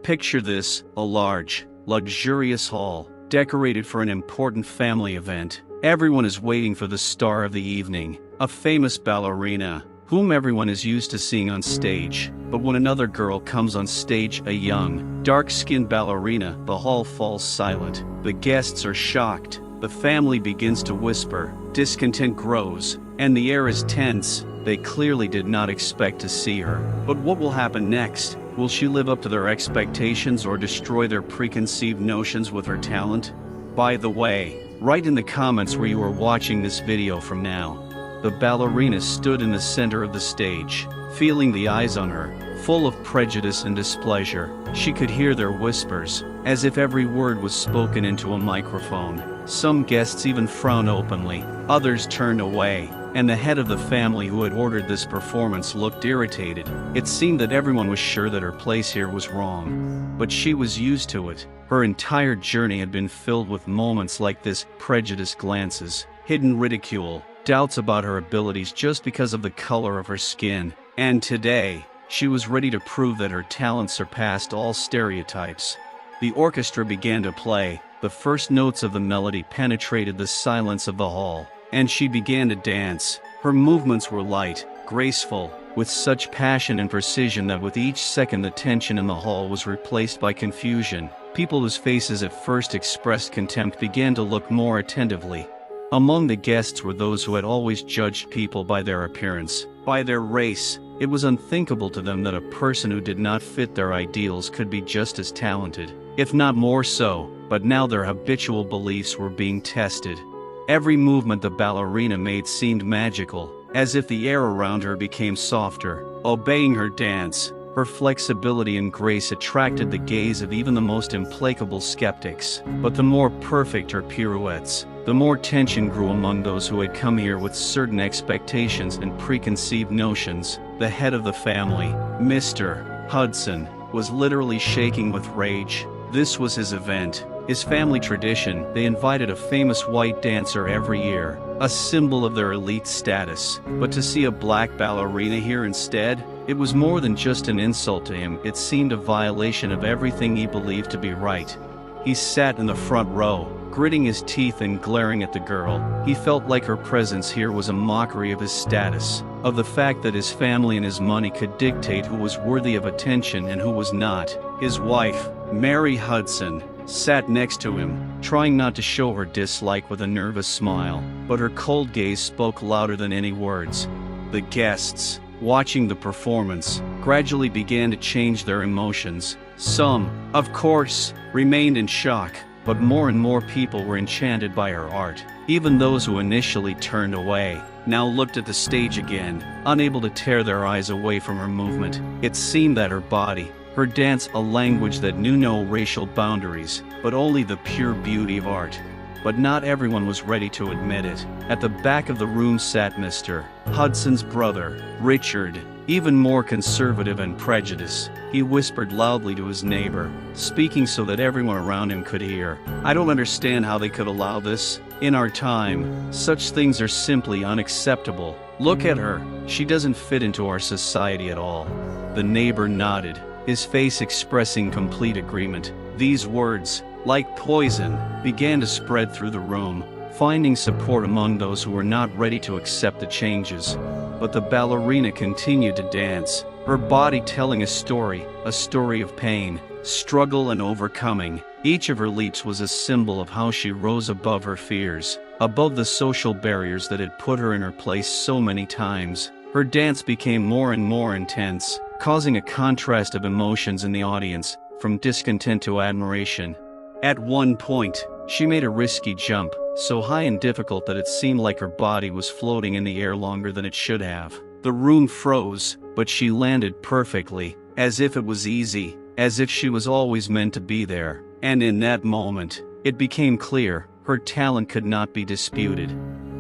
Picture this, a large, luxurious hall, decorated for an important family event. Everyone is waiting for the star of the evening, a famous ballerina, whom everyone is used to seeing on stage. But when another girl comes on stage, a young, dark-skinned ballerina, the hall falls silent. The guests are shocked. The family begins to whisper. Discontent grows, and the air is tense. They clearly did not expect to see her. But what will happen next? Will she live up to their expectations or destroy their preconceived notions with her talent? By the way, write in the comments where you are watching this video from now. The ballerina stood in the center of the stage, feeling the eyes on her, full of prejudice and displeasure. She could hear their whispers, as if every word was spoken into a microphone. Some guests even frowned openly, others turned away, and the head of the family who had ordered this performance looked irritated. It seemed that everyone was sure that her place here was wrong. But she was used to it. Her entire journey had been filled with moments like this: prejudiced glances, hidden ridicule, doubts about her abilities just because of the color of her skin. And today, she was ready to prove that her talent surpassed all stereotypes. The orchestra began to play. The first notes of the melody penetrated the silence of the hall, and she began to dance. Her movements were light, graceful, with such passion and precision that with each second the tension in the hall was replaced by confusion. People whose faces at first expressed contempt began to look more attentively. Among the guests were those who had always judged people by their appearance, by their race. It was unthinkable to them that a person who did not fit their ideals could be just as talented, if not more so. But now their habitual beliefs were being tested. Every movement the ballerina made seemed magical, as if the air around her became softer, obeying her dance. Her flexibility and grace attracted the gaze of even the most implacable skeptics. But the more perfect her pirouettes, the more tension grew among those who had come here with certain expectations and preconceived notions. The head of the family, Mr. Hudson, was literally shaking with rage. This was his event, his family tradition. They invited a famous white dancer every year, a symbol of their elite status. But to see a black ballerina here instead, it was more than just an insult to him. It seemed a violation of everything he believed to be right. He sat in the front row, gritting his teeth and glaring at the girl. He felt like her presence here was a mockery of his status, of the fact that his family and his money could dictate who was worthy of attention and who was not. His wife, Mary Hudson, sat next to him, trying not to show her dislike with a nervous smile, but her cold gaze spoke louder than any words. The guests, watching the performance, gradually began to change their emotions. Some, of course, remained in shock, but more and more people were enchanted by her art. Even those who initially turned away now looked at the stage again, unable to tear their eyes away from her movement. It seemed that her body, her dance, a language that knew no racial boundaries, but only the pure beauty of art. But not everyone was ready to admit it. At the back of the room sat Mr. Hudson's brother, Richard, even more conservative and prejudiced. He whispered loudly to his neighbor, speaking so that everyone around him could hear. "I don't understand how they could allow this. In our time, such things are simply unacceptable. Look at her. She doesn't fit into our society at all." The neighbor nodded, his face expressing complete agreement. These words, like poison, began to spread through the room, finding support among those who were not ready to accept the changes. But the ballerina continued to dance, her body telling a story of pain, struggle and overcoming. Each of her leaps was a symbol of how she rose above her fears, above the social barriers that had put her in her place so many times. Her dance became more and more intense, causing a contrast of emotions in the audience, from discontent to admiration. At one point, she made a risky jump, so high and difficult that it seemed like her body was floating in the air longer than it should have. The room froze, but she landed perfectly, as if it was easy, as if she was always meant to be there. And in that moment, it became clear, her talent could not be disputed.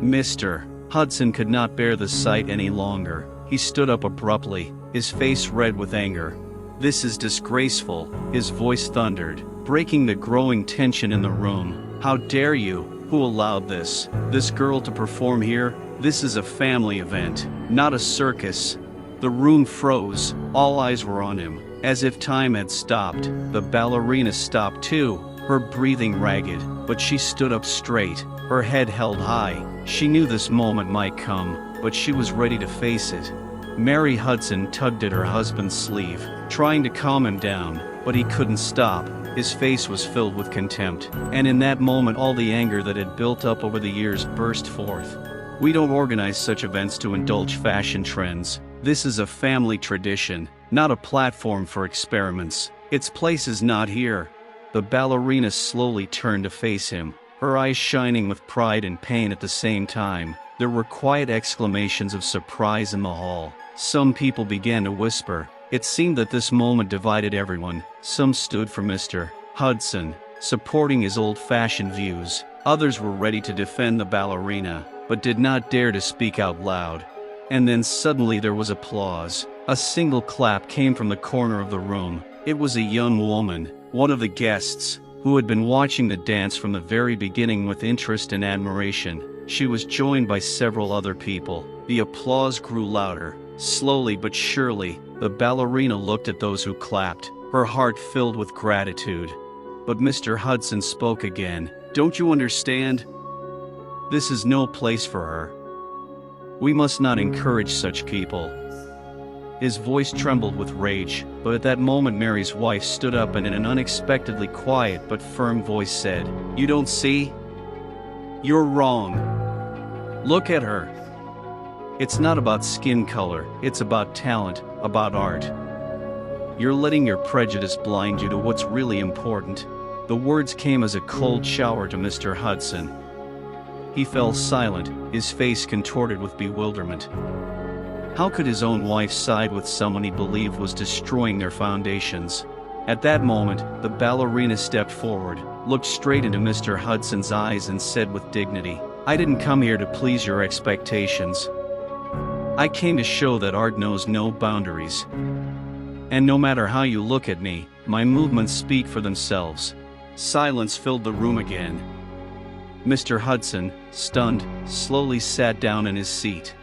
Mr. Hudson could not bear the sight any longer. He stood up abruptly, his face red with anger. "This is disgraceful," his voice thundered, breaking the growing tension in the room. "How dare you? Who allowed this girl to perform here? This is a family event, not a circus." The room froze, all eyes were on him. As if time had stopped, the ballerina stopped too, her breathing ragged, but she stood up straight, her head held high. She knew this moment might come, but she was ready to face it. Mary Hudson tugged at her husband's sleeve, trying to calm him down, but he couldn't stop. His face was filled with contempt, and in that moment all the anger that had built up over the years burst forth. We don't organize such events to indulge fashion trends. This is a family tradition, not a platform for experiments. Its place is not here. The ballerina slowly turned to face him, her eyes shining with pride and pain at the same time. There were quiet exclamations of surprise in the hall. Some people began to whisper. It seemed that this moment divided everyone. Some stood for Mr. Hudson, supporting his old-fashioned views. Others were ready to defend the ballerina, but did not dare to speak out loud. And then suddenly there was applause. A single clap came from the corner of the room. It was a young woman, one of the guests, who had been watching the dance from the very beginning with interest and admiration. She was joined by several other people. The applause grew louder. Slowly but surely, the ballerina looked at those who clapped, her heart filled with gratitude. But Mr. Hudson spoke again. "Don't you understand? This is no place for her. We must not encourage such people." His voice trembled with rage, but at that moment Mary's wife stood up and in an unexpectedly quiet but firm voice said, "You don't see? You're wrong. Look at her. It's not about skin color, it's about talent, about art. You're letting your prejudice blind you to what's really important." The words came as a cold shower to Mr. Hudson. He fell silent, his face contorted with bewilderment. How could his own wife side with someone he believed was destroying their foundations? At that moment, the ballerina stepped forward, looked straight into Mr. Hudson's eyes and said with dignity, "I didn't come here to please your expectations. I came to show that art knows no boundaries. And no matter how you look at me, my movements speak for themselves." Silence filled the room again. Mr. Hudson, stunned, slowly sat down in his seat.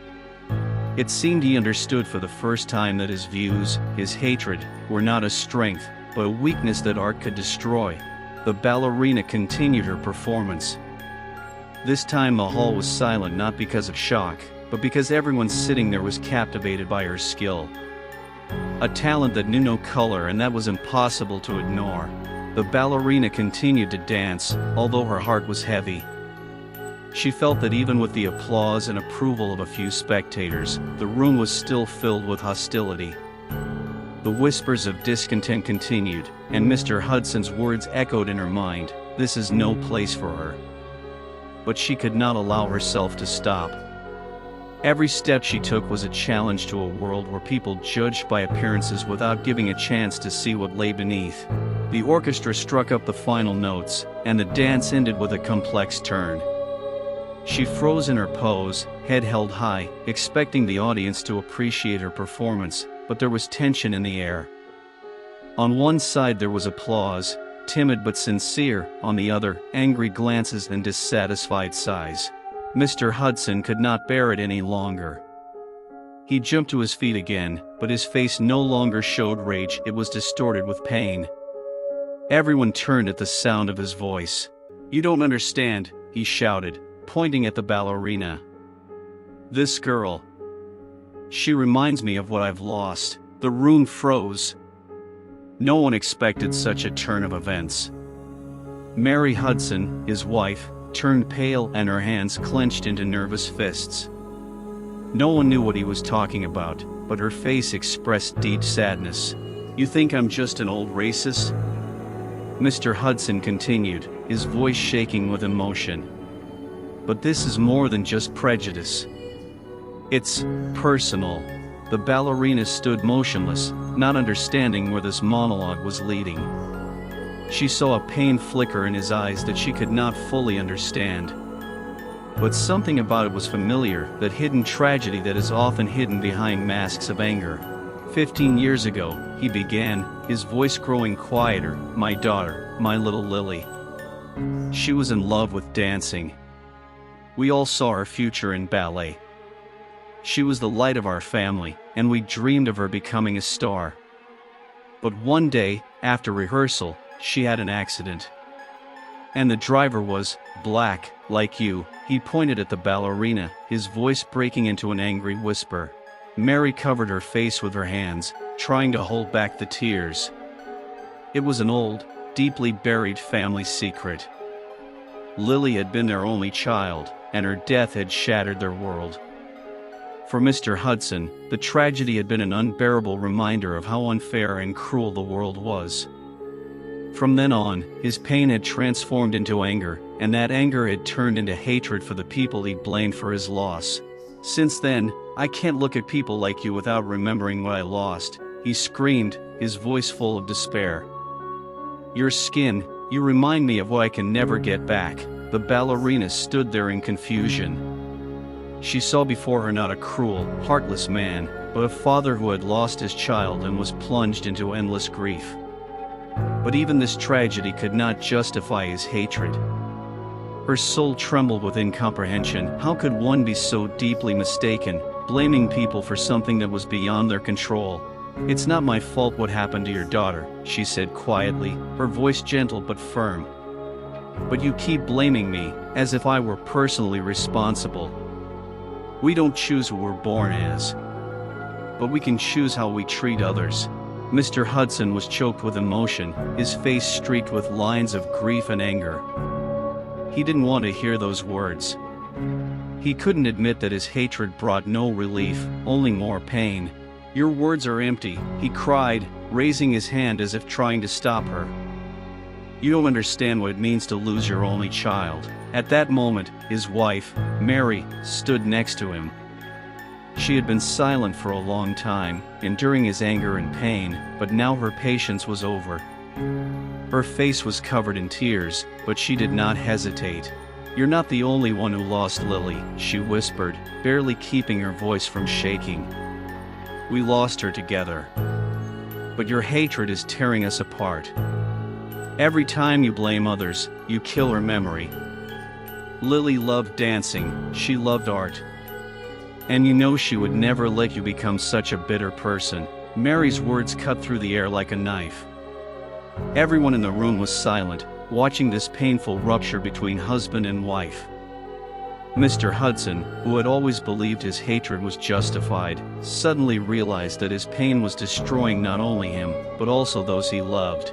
It seemed he understood for the first time that his views, his hatred, were not a strength, but a weakness that art could destroy. The ballerina continued her performance. This time the hall was silent not because of shock, but because everyone sitting there was captivated by her skill. A talent that knew no color and that was impossible to ignore. The ballerina continued to dance, although her heart was heavy. She felt that even with the applause and approval of a few spectators, the room was still filled with hostility. The whispers of discontent continued, and Mr. Hudson's words echoed in her mind, "This is no place for her." But she could not allow herself to stop. Every step she took was a challenge to a world where people judged by appearances without giving a chance to see what lay beneath. The orchestra struck up the final notes, and the dance ended with a complex turn. She froze in her pose, head held high, expecting the audience to appreciate her performance, but there was tension in the air. On one side there was applause, timid but sincere, on the other, angry glances and dissatisfied sighs. Mr. Hudson could not bear it any longer. He jumped to his feet again, but his face no longer showed rage, it was distorted with pain. Everyone turned at the sound of his voice. "You don't understand," he shouted, pointing at the ballerina. "This girl. She reminds me of what I've lost." The room froze. No one expected such a turn of events. Mary Hudson, his wife, turned pale and her hands clenched into nervous fists. No one knew what he was talking about, but her face expressed deep sadness. "You think I'm just an old racist?" Mr. Hudson continued, his voice shaking with emotion. "But this is more than just prejudice. It's personal." The ballerina stood motionless, not understanding where this monologue was leading. She saw a pain flicker in his eyes that she could not fully understand. But something about it was familiar, that hidden tragedy that is often hidden behind masks of anger. 15 years ago, he began, his voice growing quieter, "My daughter, my little Lily. She was in love with dancing. We all saw her future in ballet. She was the light of our family, and we dreamed of her becoming a star. But one day, after rehearsal, she had an accident. And the driver was black, like you. He pointed at the ballerina, his voice breaking into an angry whisper. Mary covered her face with her hands, trying to hold back the tears. It was an old, deeply buried family secret. Lily had been their only child, and her death had shattered their world. For Mr. Hudson, the tragedy had been an unbearable reminder of how unfair and cruel the world was. From then on, his pain had transformed into anger, and that anger had turned into hatred for the people he blamed for his loss. Since then, I can't look at people like you without remembering what I lost, he screamed, his voice full of despair. Your skin, you remind me of what I can never get back. The ballerina stood there in confusion. She saw before her not a cruel, heartless man, but a father who had lost his child and was plunged into endless grief. But even this tragedy could not justify his hatred. Her soul trembled with incomprehension. How could one be so deeply mistaken, blaming people for something that was beyond their control? It's not my fault what happened to your daughter, she said quietly, her voice gentle but firm. But you keep blaming me, as if I were personally responsible. We don't choose who we're born as, but we can choose how we treat others. Mr. Hudson was choked with emotion, his face streaked with lines of grief and anger. He didn't want to hear those words. He couldn't admit that his hatred brought no relief, only more pain. Your words are empty, he cried, raising his hand as if trying to stop her. You don't understand what it means to lose your only child. At that moment, his wife, Mary, stood next to him. She had been silent for a long time, enduring his anger and pain, but now her patience was over. Her face was covered in tears, but she did not hesitate. You're not the only one who lost Lily, she whispered, barely keeping her voice from shaking. We lost her together. But your hatred is tearing us apart. Every time you blame others, you kill her memory. Lily loved dancing, she loved art. And you know she would never let you become such a bitter person. Mary's words cut through the air like a knife. Everyone in the room was silent, watching this painful rupture between husband and wife. Mr. Hudson, who had always believed his hatred was justified, suddenly realized that his pain was destroying not only him, but also those he loved.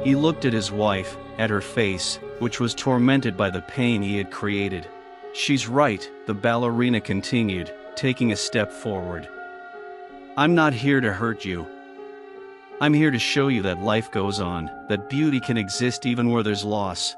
He looked at his wife, at her face, which was tormented by the pain he had created. She's right, the ballerina continued, taking a step forward. I'm not here to hurt you. I'm here to show you that life goes on, that beauty can exist even where there's loss.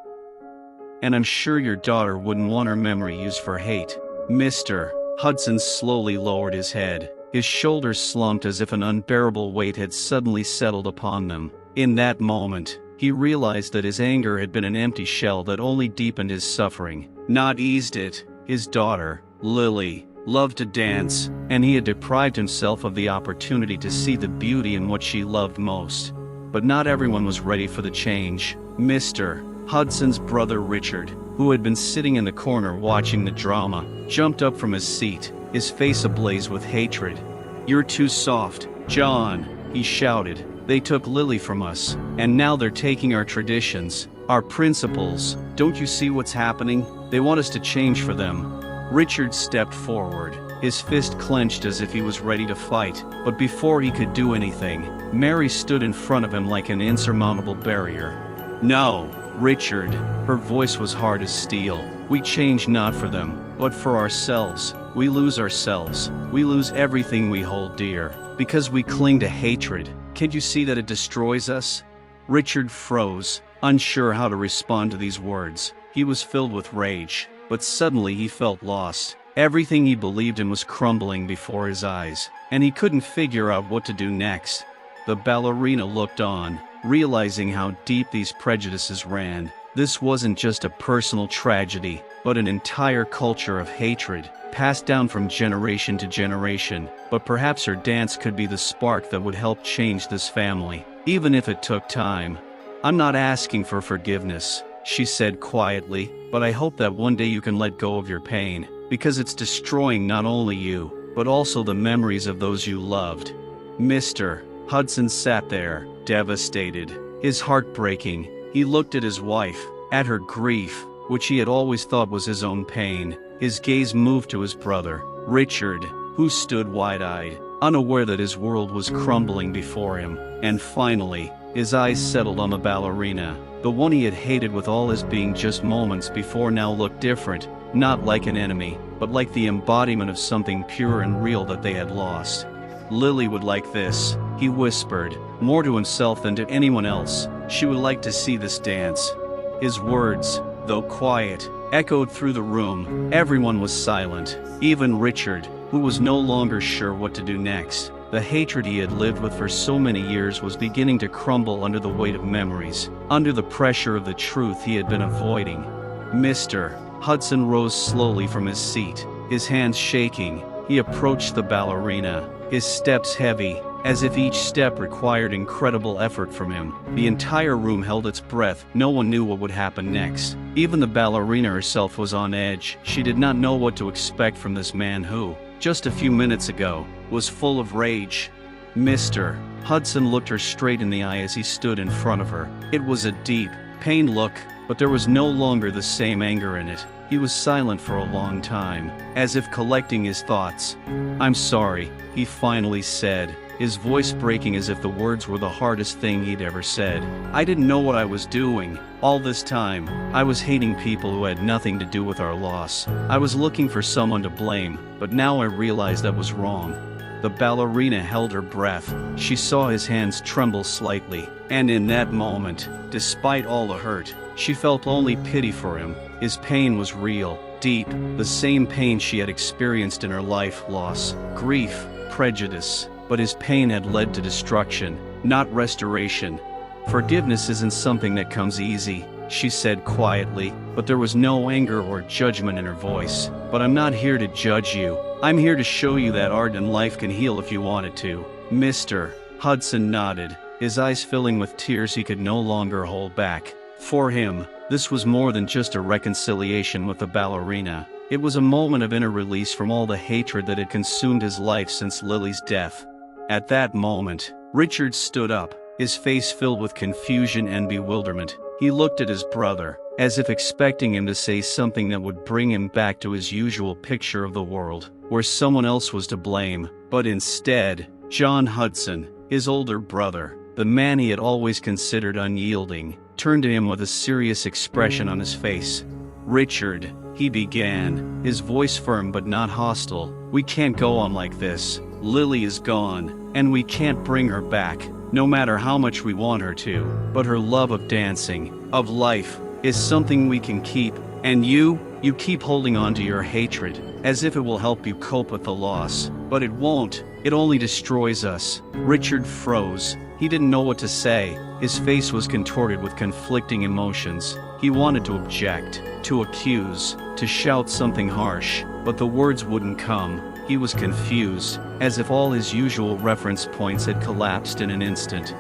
And I'm sure your daughter wouldn't want her memory used for hate. Mr. Hudson slowly lowered his head. His shoulders slumped as if an unbearable weight had suddenly settled upon them. In that moment, he realized that his anger had been an empty shell that only deepened his suffering, not eased it. His daughter, Lily, loved to dance, and he had deprived himself of the opportunity to see the beauty in what she loved most. But not everyone was ready for the change. Mr. Hudson's brother Richard, who had been sitting in the corner watching the drama, jumped up from his seat, his face ablaze with hatred. You're too soft, John, he shouted. They took Lily from us, and now they're taking our traditions, our principles. Don't you see what's happening? They want us to change for them. Richard stepped forward, his fist clenched as if he was ready to fight, but before he could do anything, Mary stood in front of him like an insurmountable barrier. No, Richard, her voice was hard as steel. We change not for them, but for ourselves. We lose ourselves. We lose everything we hold dear, because we cling to hatred. Can't you see that it destroys us? Richard froze, unsure how to respond to these words. He was filled with rage, but suddenly he felt lost. Everything he believed in was crumbling before his eyes, and he couldn't figure out what to do next. The ballerina looked on, realizing how deep these prejudices ran. This wasn't just a personal tragedy, but an entire culture of hatred, passed down from generation to generation. But perhaps her dance could be the spark that would help change this family, even if it took time. I'm not asking for forgiveness, she said quietly, but I hope that one day you can let go of your pain, because it's destroying not only you, but also the memories of those you loved. Mr. Hudson sat there, devastated, his heart breaking. He looked at his wife, at her grief, which he had always thought was his own pain. His gaze moved to his brother, Richard, who stood wide-eyed, unaware that his world was crumbling before him. And finally, his eyes settled on the ballerina. The one he had hated with all his being just moments before now looked different, not like an enemy, but like the embodiment of something pure and real that they had lost. Lily would like this, he whispered, more to himself than to anyone else. She would like to see this dance. His words, though quiet, echoed through the room. Everyone was silent, even Richard, who was no longer sure what to do next. The hatred he had lived with for so many years was beginning to crumble under the weight of memories, under the pressure of the truth he had been avoiding. Mr. Hudson rose slowly from his seat, his hands shaking. He approached the ballerina, his steps heavy, as if each step required incredible effort from him. The entire room held its breath. No one knew what would happen next. Even the ballerina herself was on edge. She did not know what to expect from this man who, just a few minutes ago, was full of rage. Mr. Hudson looked her straight in the eye as he stood in front of her. It was a deep, pained look, but there was no longer the same anger in it. He was silent for a long time, as if collecting his thoughts. "I'm sorry," he finally said, his voice breaking as if the words were the hardest thing he'd ever said. "I didn't know what I was doing. All this time, I was hating people who had nothing to do with our loss. I was looking for someone to blame, but now I realize that was wrong." The ballerina held her breath. She saw his hands tremble slightly, and in that moment, despite all the hurt, she felt only pity for him. His pain was real, deep, the same pain she had experienced in her life: loss, grief, prejudice. But his pain had led to destruction, not restoration. "Forgiveness isn't something that comes easy," she said quietly, but there was no anger or judgment in her voice. "But I'm not here to judge you. I'm here to show you that art and life can heal if you want it to." Mr. Hudson nodded, his eyes filling with tears he could no longer hold back. For him, this was more than just a reconciliation with the ballerina. It was a moment of inner release from all the hatred that had consumed his life since Lily's death. At that moment, Richard stood up, his face filled with confusion and bewilderment. He looked at his brother, as if expecting him to say something that would bring him back to his usual picture of the world, where someone else was to blame. But instead, John Hudson, his older brother, the man he had always considered unyielding, turned to him with a serious expression on his face. "Richard," he began, his voice firm but not hostile, "we can't go on like this. Lily is gone, and we can't bring her back, no matter how much we want her to. But her love of dancing, of life, is something we can keep. And you keep holding on to your hatred, as if it will help you cope with the loss. But it won't. It only destroys us." Richard froze. He didn't know what to say. His face was contorted with conflicting emotions. He wanted to object, to accuse, to shout something harsh, but the words wouldn't come. He was confused, as if all his usual reference points had collapsed in an instant.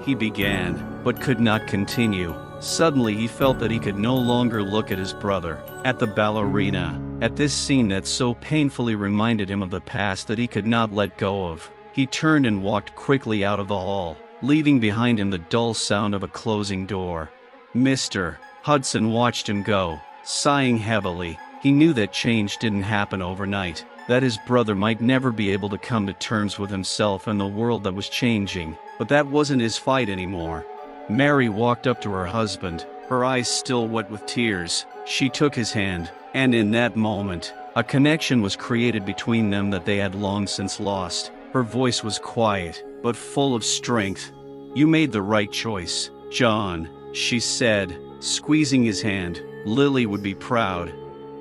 He began, but could not continue. Suddenly he felt that he could no longer look at his brother, at the ballerina, at this scene that so painfully reminded him of the past that he could not let go of. He turned and walked quickly out of the hall, leaving behind him the dull sound of a closing door. Mr. Hudson watched him go, sighing heavily. He knew that change didn't happen overnight, that his brother might never be able to come to terms with himself and the world that was changing, but that wasn't his fight anymore. Mary walked up to her husband, her eyes still wet with tears. She took his hand, and in that moment, a connection was created between them that they had long since lost. Her voice was quiet, but full of strength. "You made the right choice, John," she said, squeezing his hand. "Lily would be proud."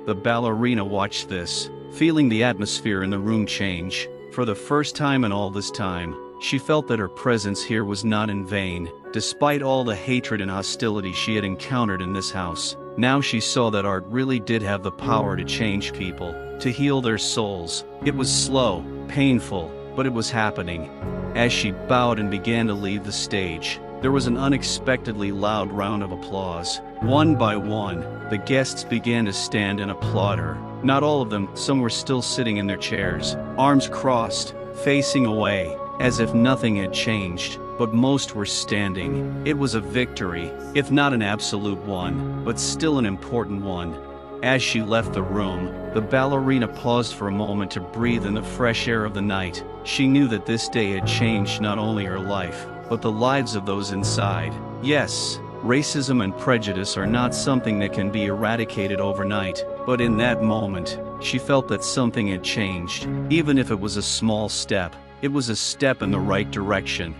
The ballerina watched this, feeling the atmosphere in the room change. For the first time in all this time, she felt that her presence here was not in vain. Despite all the hatred and hostility she had encountered in this house, now she saw that art really did have the power to change people, to heal their souls. It was slow, painful, but it was happening. As she bowed and began to leave the stage, there was an unexpectedly loud round of applause. One by one, the guests began to stand and applaud her. Not all of them, some were still sitting in their chairs, arms crossed, facing away. as if nothing had changed, but most were standing. It was a victory, if not an absolute one, but still an important one. As she left the room, the ballerina paused for a moment to breathe in the fresh air of the night. She knew that this day had changed not only her life, but the lives of those inside. Yes, racism and prejudice are not something that can be eradicated overnight, but in that moment, she felt that something had changed. Even if it was a small step, it was a step in the right direction.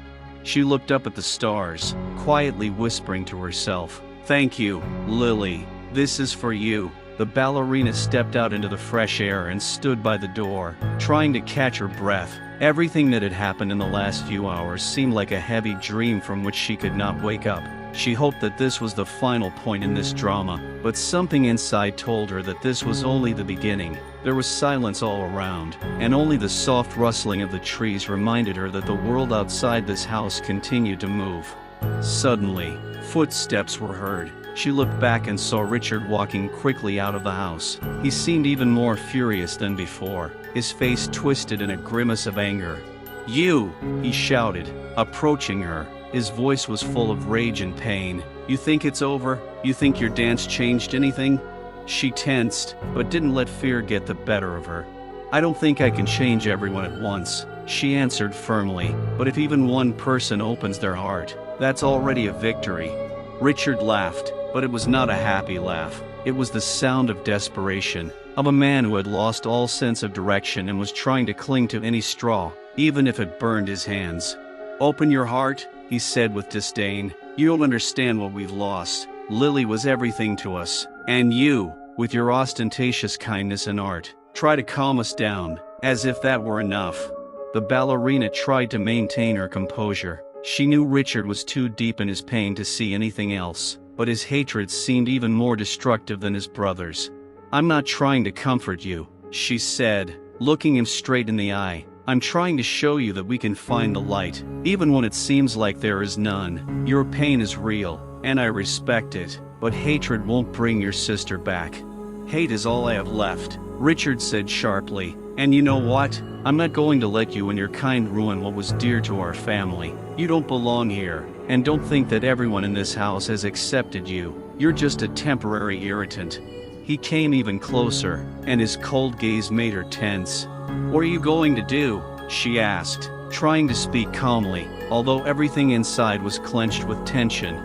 She looked up at the stars, quietly whispering to herself, "Thank you, Lily. This is for you." The ballerina stepped out into the fresh air and stood by the door, trying to catch her breath. Everything that had happened in the last few hours seemed like a heavy dream from which she could not wake up. She hoped that this was the final point in this drama, but something inside told her that this was only the beginning. There was silence all around, and only the soft rustling of the trees reminded her that the world outside this house continued to move. Suddenly, footsteps were heard. She looked back and saw Richard walking quickly out of the house. He seemed even more furious than before, his face twisted in a grimace of anger. "You!" he shouted, approaching her. His voice was full of rage and pain. "You think it's over? You think your dance changed anything?" She tensed, but didn't let fear get the better of her. "I don't think I can change everyone at once," she answered firmly, "but if even one person opens their heart, that's already a victory." Richard laughed, but it was not a happy laugh. It was the sound of desperation, of a man who had lost all sense of direction and was trying to cling to any straw, even if it burned his hands. "Open your heart," he said with disdain. "You don't understand what we've lost. Lily was everything to us. And you, with your ostentatious kindness and art, try to calm us down, as if that were enough." The ballerina tried to maintain her composure. She knew Richard was too deep in his pain to see anything else, but his hatred seemed even more destructive than his brother's. "I'm not trying to comfort you," she said, looking him straight in the eye. "I'm trying to show you that we can find the light, even when it seems like there is none. Your pain is real, and I respect it, but hatred won't bring your sister back." "Hate is all I have left," Richard said sharply. "And you know what? I'm not going to let you and your kind ruin what was dear to our family. You don't belong here, and don't think that everyone in this house has accepted you. You're just a temporary irritant." He came even closer, and his cold gaze made her tense. "What are you going to do?" she asked, trying to speak calmly, although everything inside was clenched with tension.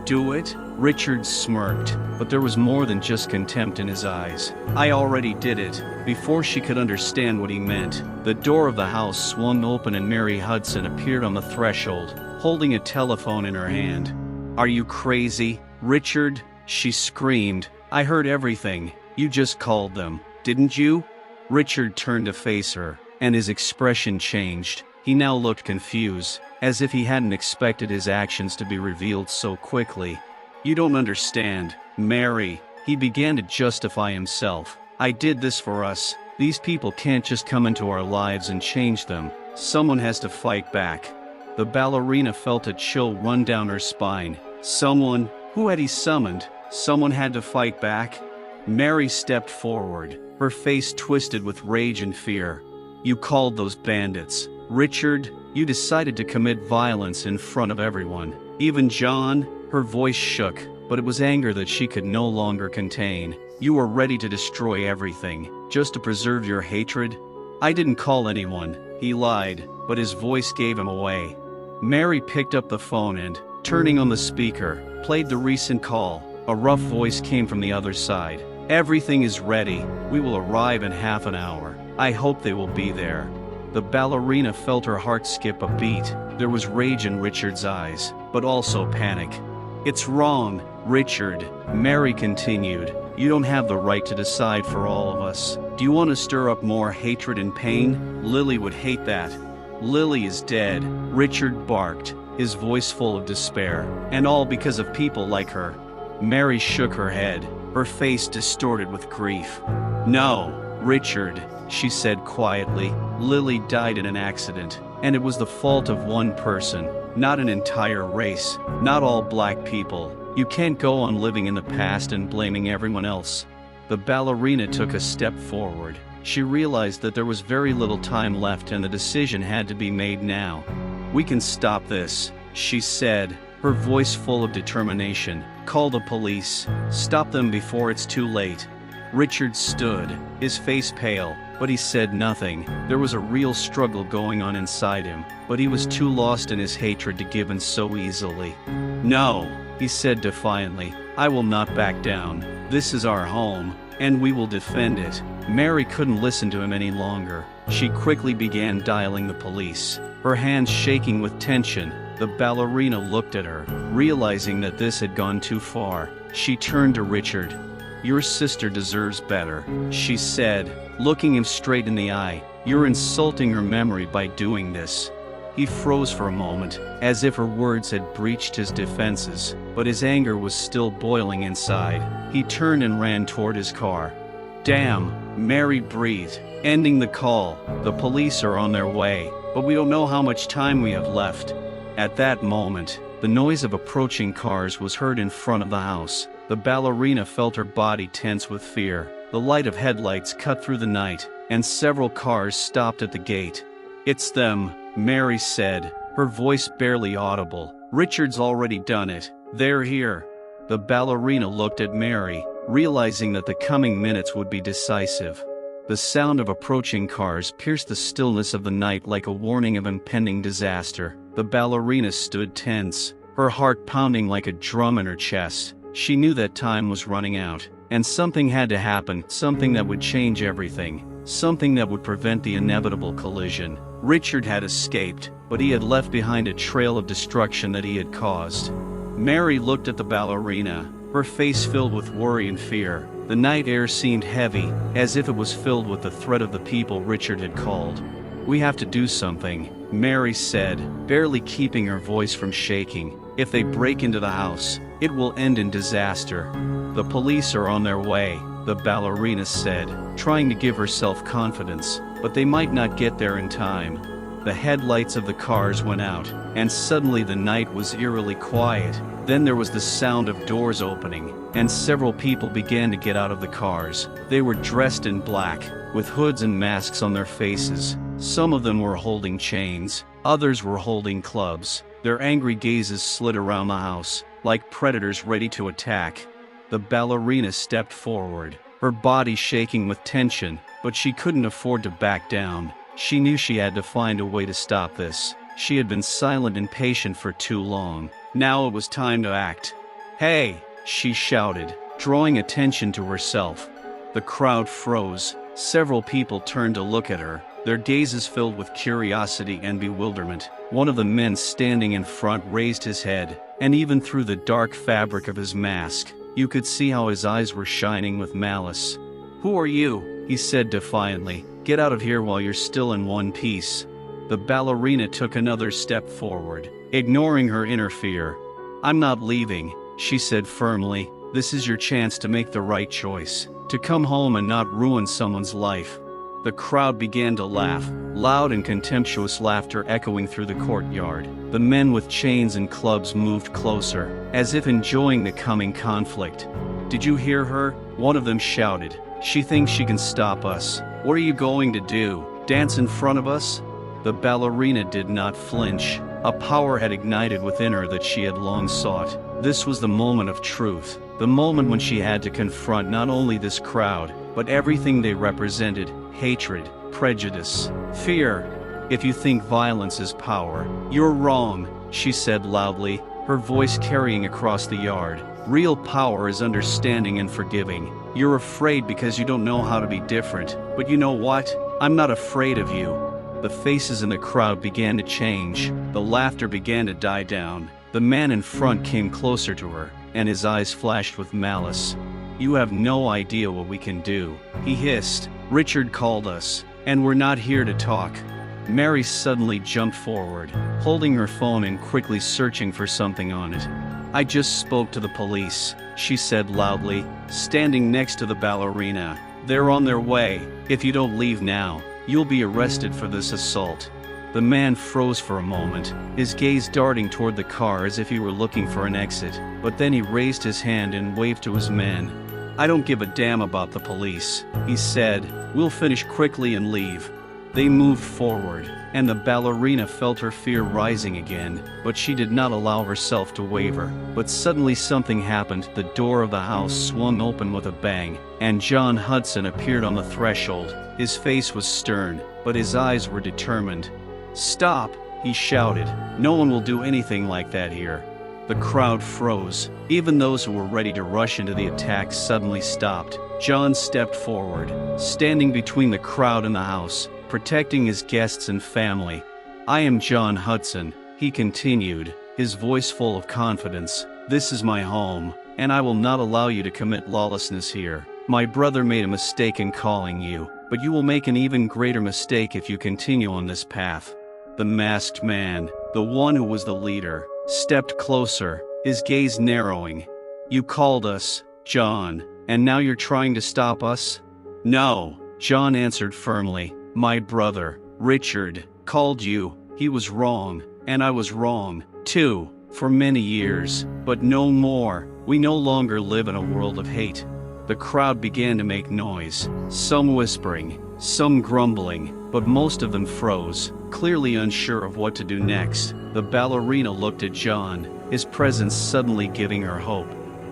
"Do it?" Richard smirked, but there was more than just contempt in his eyes. "I already did it." Before she could understand what he meant, the door of the house swung open and Mary Hudson appeared on the threshold, holding a telephone in her hand. "Are you crazy, Richard?" she screamed. "I heard everything. You just called them, didn't you?" Richard turned to face her, and his expression changed. He now looked confused, as if he hadn't expected his actions to be revealed so quickly. "You don't understand, Mary," he began to justify himself. "I did this for us. These people can't just come into our lives and change them. Someone has to fight back." The ballerina felt a chill run down her spine. Someone? Who had he summoned? Someone had to fight back? Mary stepped forward, her face twisted with rage and fear. "You called those bandits. Richard, you decided to commit violence in front of everyone. Even John." Her voice shook, but it was anger that she could no longer contain. "You were ready to destroy everything, just to preserve your hatred?" "I didn't call anyone," he lied, but his voice gave him away. Mary picked up the phone and, turning on the speaker, played the recent call. A rough voice came from the other side. "Everything is ready. We will arrive in half an hour. I hope they will be there." The ballerina felt her heart skip a beat. There was rage in Richard's eyes, but also panic. "It's wrong, Richard," Mary continued. "You don't have the right to decide for all of us. Do you want to stir up more hatred and pain? Lily would hate that." "Lily is dead," Richard barked, his voice full of despair, "and all because of people like her." Mary shook her head, her face distorted with grief. "No, Richard," she said quietly. "Lily died in an accident, and it was the fault of one person, not an entire race, not all black people. You can't go on living in the past and blaming everyone else." The ballerina took a step forward. She realized that there was very little time left and the decision had to be made now. "We can stop this," she said, her voice full of determination. "Call the police. Stop them before it's too late." Richard stood, his face pale, but he said nothing. There was a real struggle going on inside him, but he was too lost in his hatred to give in so easily. "No," he said defiantly, "I will not back down. This is our home, and we will defend it." Mary couldn't listen to him any longer. She quickly began dialing the police, her hands shaking with tension. The ballerina looked at her, realizing that this had gone too far. She turned to Richard. "Your sister deserves better," she said, looking him straight in the eye. "You're insulting her memory by doing this." He froze for a moment, as if her words had breached his defenses, but his anger was still boiling inside. He turned and ran toward his car. "Damn," Mary breathed, ending the call. "The police are on their way, but we don't know how much time we have left." At that moment, the noise of approaching cars was heard in front of the house. The ballerina felt her body tense with fear. The light of headlights cut through the night, and several cars stopped at the gate. "It's them," Mary said, her voice barely audible. "Richard's already done it. They're here." The ballerina looked at Mary, realizing that the coming minutes would be decisive. The sound of approaching cars pierced the stillness of the night like a warning of impending disaster. The ballerina stood tense, her heart pounding like a drum in her chest. She knew that time was running out, and something had to happen, something that would change everything, something that would prevent the inevitable collision. Richard had escaped, but he had left behind a trail of destruction that he had caused. Mary looked at the ballerina, her face filled with worry and fear. The night air seemed heavy, as if it was filled with the threat of the people Richard had called. "We have to do something," Mary said, barely keeping her voice from shaking. "If they break into the house, it will end in disaster." "The police are on their way," the ballerina said, trying to give herself confidence, "but they might not get there in time." The headlights of the cars went out, and suddenly the night was eerily quiet. Then there was the sound of doors opening, and several people began to get out of the cars. They were dressed in black, with hoods and masks on their faces. Some of them were holding chains, others were holding clubs. Their angry gazes slid around the house, like predators ready to attack. The ballerina stepped forward, her body shaking with tension, but she couldn't afford to back down. She knew she had to find a way to stop this. She had been silent and patient for too long. Now it was time to act. "Hey!" she shouted, drawing attention to herself. The crowd froze. Several people turned to look at her, their gazes filled with curiosity and bewilderment. One of the men standing in front raised his head, and even through the dark fabric of his mask, you could see how his eyes were shining with malice. "Who are you?" he said defiantly. "Get out of here while you're still in one piece." The ballerina took another step forward, ignoring her inner fear. "I'm not leaving," she said firmly. "This is your chance to make the right choice, to come home and not ruin someone's life." The crowd began to laugh, loud and contemptuous laughter echoing through the courtyard. The men with chains and clubs moved closer, as if enjoying the coming conflict. "Did you hear her?" one of them shouted. "She thinks she can stop us. What are you going to do? Dance in front of us?" The ballerina did not flinch. A power had ignited within her that she had long sought. This was the moment of truth, the moment when she had to confront not only this crowd, but everything they represented: hatred, prejudice, fear. "If you think violence is power, you're wrong," she said loudly, her voice carrying across the yard. "Real power is understanding and forgiving. You're afraid because you don't know how to be different, but you know what? I'm not afraid of you." The faces in the crowd began to change. The laughter began to die down. The man in front came closer to her, and his eyes flashed with malice. "You have no idea what we can do," he hissed. "Richard called us, and we're not here to talk." Mary suddenly jumped forward, holding her phone and quickly searching for something on it. "I just spoke to the police," she said loudly, standing next to the ballerina. "They're on their way. If you don't leave now, you'll be arrested for this assault." The man froze for a moment, his gaze darting toward the car as if he were looking for an exit, but then he raised his hand and waved to his men. I don't give a damn about the police, he said. We'll finish quickly and leave. They moved forward, and the ballerina felt her fear rising again, but she did not allow herself to waver. But suddenly something happened. The door of the house swung open with a bang, and John Hudson appeared on the threshold. His face was stern, but his eyes were determined. "Stop!" he shouted. "No one will do anything like that here." The crowd froze. Even those who were ready to rush into the attack suddenly stopped. John stepped forward, standing between the crowd and the house, protecting his guests and family. "I am John Hudson," he continued, his voice full of confidence. "This is my home, and I will not allow you to commit lawlessness here. My brother made a mistake in calling you, but you will make an even greater mistake if you continue on this path." The masked man, the one who was the leader, stepped closer, his gaze narrowing. "You called us, John, and now you're trying to stop us?" "No," John answered firmly. "My brother, Richard, called you. He was wrong, and I was wrong, too, for many years, but no more. We no longer live in a world of hate." The crowd began to make noise, some whispering, some grumbling, but most of them froze, clearly unsure of what to do next. The ballerina looked at John, his presence suddenly giving her hope.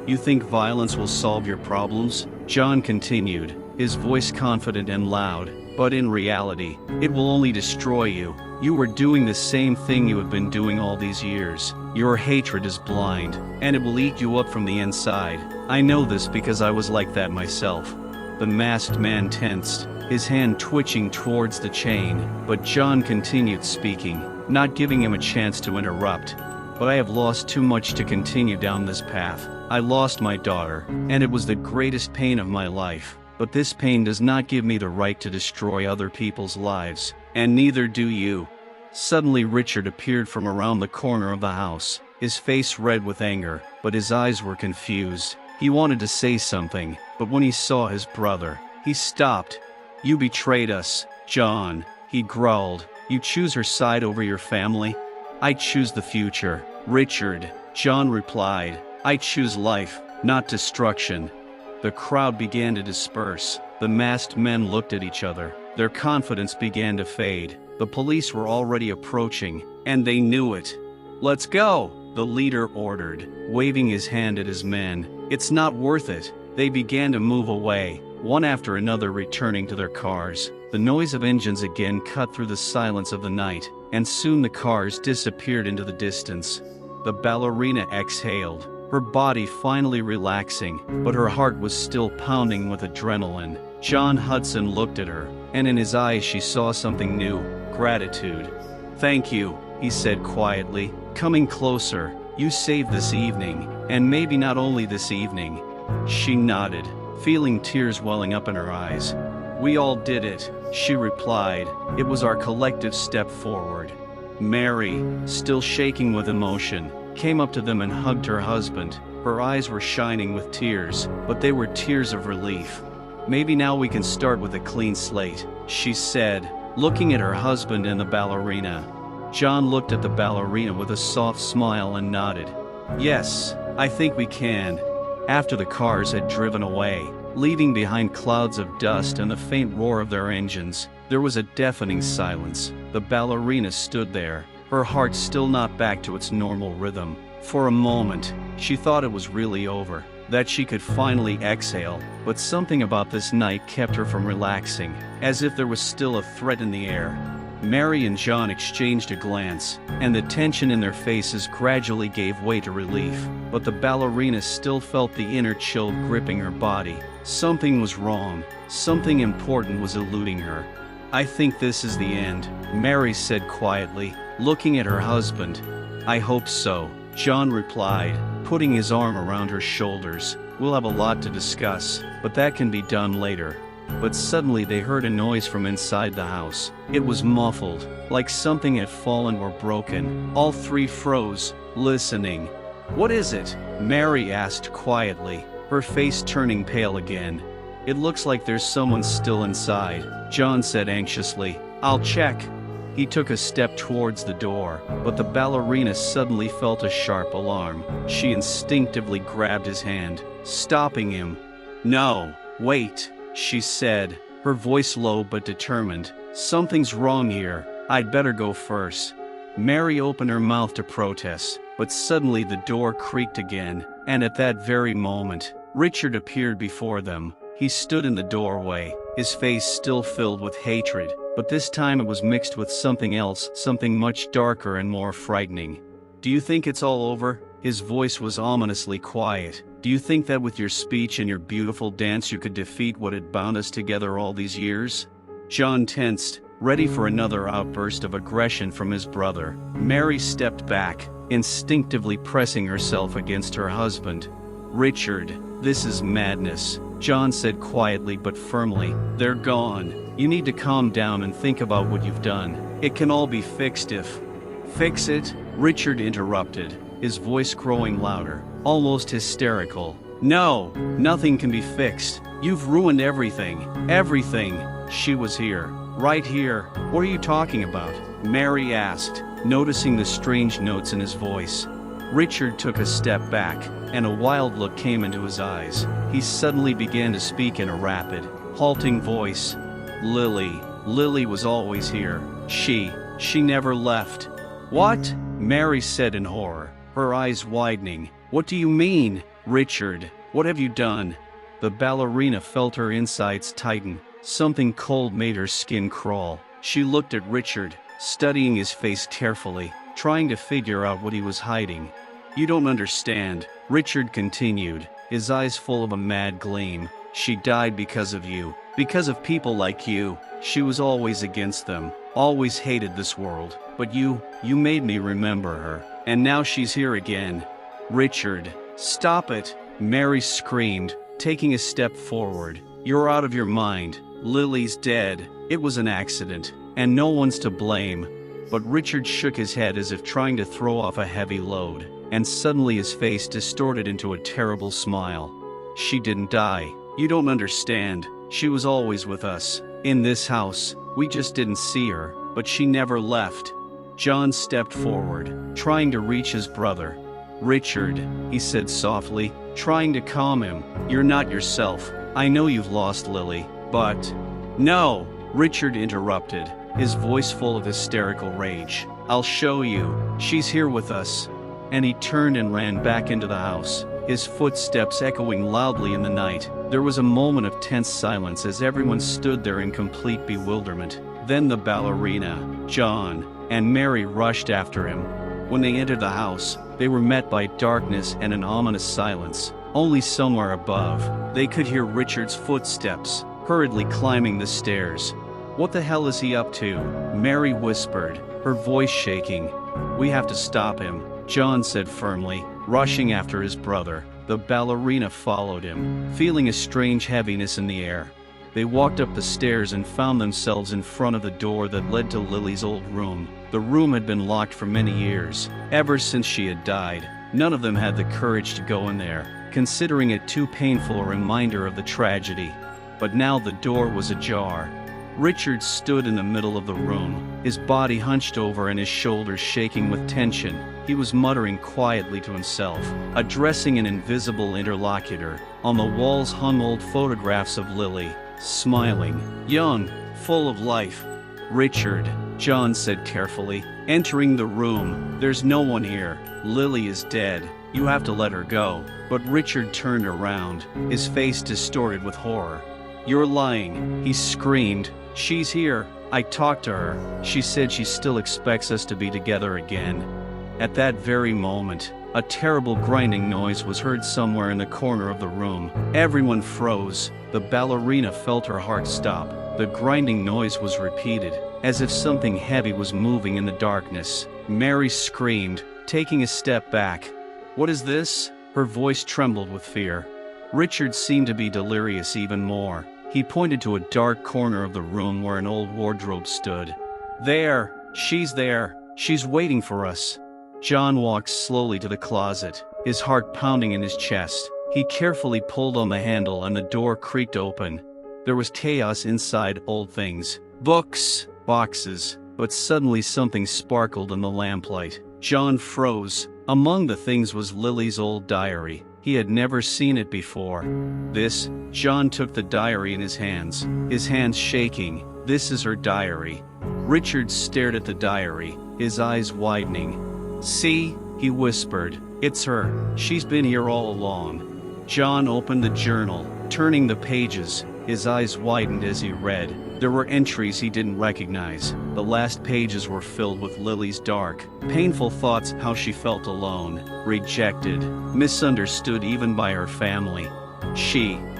"You think violence will solve your problems?" John continued, his voice confident and loud. "But in reality, it will only destroy you. You were doing the same thing you have been doing all these years. Your hatred is blind, and it will eat you up from the inside. I know this because I was like that myself." The masked man tensed, his hand twitching towards the chain, but John continued speaking, not giving him a chance to interrupt. "But I have lost too much to continue down this path. I lost my daughter, and it was the greatest pain of my life. But this pain does not give me the right to destroy other people's lives, and neither do you." Suddenly Richard appeared from around the corner of the house, his face red with anger, but his eyes were confused. He wanted to say something, but when he saw his brother, he stopped. "You betrayed us, John," he growled. "You choose her side over your family?" "I choose the future, Richard," John replied. "I choose life, not destruction." The crowd began to disperse. The masked men looked at each other. Their confidence began to fade. The police were already approaching, and they knew it. "Let's go," the leader ordered, waving his hand at his men. "It's not worth it." They began to move away, one after another returning to their cars. The noise of engines again cut through the silence of the night, and soon the cars disappeared into the distance. The ballerina exhaled, her body finally relaxing, but her heart was still pounding with adrenaline. John Hudson looked at her, and in his eyes she saw something new: gratitude. "Thank you," he said quietly, coming closer. "You saved this evening, and maybe not only this evening." She nodded, feeling tears welling up in her eyes. "We all did it," she replied. "It was our collective step forward." Mary, still shaking with emotion, came up to them and hugged her husband. Her eyes were shining with tears, but they were tears of relief. "Maybe now we can start with a clean slate," she said, looking at her husband and the ballerina. John looked at the ballerina with a soft smile and nodded. "Yes, I think we can." After the cars had driven away, leaving behind clouds of dust and the faint roar of their engines, there was a deafening silence. The ballerina stood there, her heart still not back to its normal rhythm. For a moment, she thought it was really over, that she could finally exhale, but something about this night kept her from relaxing, as if there was still a threat in the air. Mary and John exchanged a glance, and the tension in their faces gradually gave way to relief, but the ballerina still felt the inner chill gripping her body. Something was wrong, something important was eluding her. "I think this is the end," Mary said quietly, looking at her husband. "I hope so," John replied, putting his arm around her shoulders. "We'll have a lot to discuss, but that can be done later." But suddenly they heard a noise from inside the house. It was muffled, like something had fallen or broken. All three froze, listening. "What is it?" Mary asked quietly, her face turning pale again. "It looks like there's someone still inside," John said anxiously. "I'll check." He took a step towards the door, but the ballerina suddenly felt a sharp alarm. She instinctively grabbed his hand, stopping him. No, wait, she said, her voice low but determined. Something's wrong here, I'd better go first. Mary opened her mouth to protest, but suddenly the door creaked again, and at that very moment, Richard appeared before them. He stood in the doorway, his face still filled with hatred, but this time it was mixed with something else, something much darker and more frightening. Do you think it's all over? His voice was ominously quiet. Do you think that with your speech and your beautiful dance you could defeat what had bound us together all these years? John tensed, ready for another outburst of aggression from his brother. Mary stepped back, instinctively pressing herself against her husband. Richard, this is madness, John said quietly but firmly. They're gone. You need to calm down and think about what you've done. It can all be fixed if... Fix it? Richard interrupted, his voice growing louder, almost hysterical. No, nothing can be fixed. You've ruined everything. Everything. She was here. Right here. What are you talking about? Mary asked, noticing the strange notes in his voice. Richard took a step back, and a wild look came into his eyes. He suddenly began to speak in a rapid, halting voice. Lily was always here. She never left. What? Mary said in horror, her eyes widening. What do you mean? Richard, what have you done? The ballerina felt her insides tighten. Something cold made her skin crawl. She looked at Richard, studying his face carefully, trying to figure out what he was hiding. You don't understand, Richard continued, his eyes full of a mad gleam. She died because of you, because of people like you. She was always against them, always hated this world. But you made me remember her, and now she's here again. Richard, stop it, Mary screamed, taking a step forward. You're out of your mind. Lily's dead. It was an accident, and no one's to blame. But Richard shook his head as if trying to throw off a heavy load, and suddenly his face distorted into a terrible smile. She didn't die. You don't understand. She was always with us. In this house. We just didn't see her, but she never left. John stepped forward, trying to reach his brother. Richard, he said softly, trying to calm him. You're not yourself. I know you've lost Lily, but... No, Richard interrupted, his voice full of hysterical rage. I'll show you. She's here with us. And he turned and ran back into the house, his footsteps echoing loudly in the night. There was a moment of tense silence as everyone stood there in complete bewilderment. Then the ballerina, John, and Mary rushed after him. When they entered the house, they were met by darkness and an ominous silence. Only somewhere above, they could hear Richard's footsteps, hurriedly climbing the stairs. What the hell is he up to? Mary whispered, her voice shaking. We have to stop him, John said firmly, rushing after his brother. The ballerina followed him, feeling a strange heaviness in the air. They walked up the stairs and found themselves in front of the door that led to Lily's old room. The room had been locked for many years. Ever since she had died, none of them had the courage to go in there, considering it too painful a reminder of the tragedy. But now the door was ajar. Richard stood in the middle of the room, his body hunched over and his shoulders shaking with tension. He was muttering quietly to himself, addressing an invisible interlocutor. On the walls hung old photographs of Lily, smiling, young, full of life. Richard, John said carefully, entering the room. There's no one here. Lily is dead. You have to let her go. But Richard turned around, his face distorted with horror. You're lying, he screamed. She's here. I talked to her. She said she still expects us to be together again. At that very moment, a terrible grinding noise was heard somewhere in the corner of the room. Everyone froze. The ballerina felt her heart stop. The grinding noise was repeated, as if something heavy was moving in the darkness. Mary screamed, taking a step back. What is this? Her voice trembled with fear. Richard seemed to be delirious even more. He pointed to a dark corner of the room where an old wardrobe stood. There! She's there! She's waiting for us! John walked slowly to the closet, his heart pounding in his chest. He carefully pulled on the handle and the door creaked open. There was chaos inside, old things, books, boxes, but suddenly something sparkled in the lamplight. John froze. Among the things was Lily's old diary. He had never seen it before. This, John took the diary in his hands shaking. This is her diary. Richard stared at the diary, his eyes widening. See, he whispered, it's her. She's been here all along. John opened the journal, turning the pages. His eyes widened as he read. There were entries he didn't recognize. The last pages were filled with Lily's dark, painful thoughts, how she felt alone, rejected, misunderstood even by her family.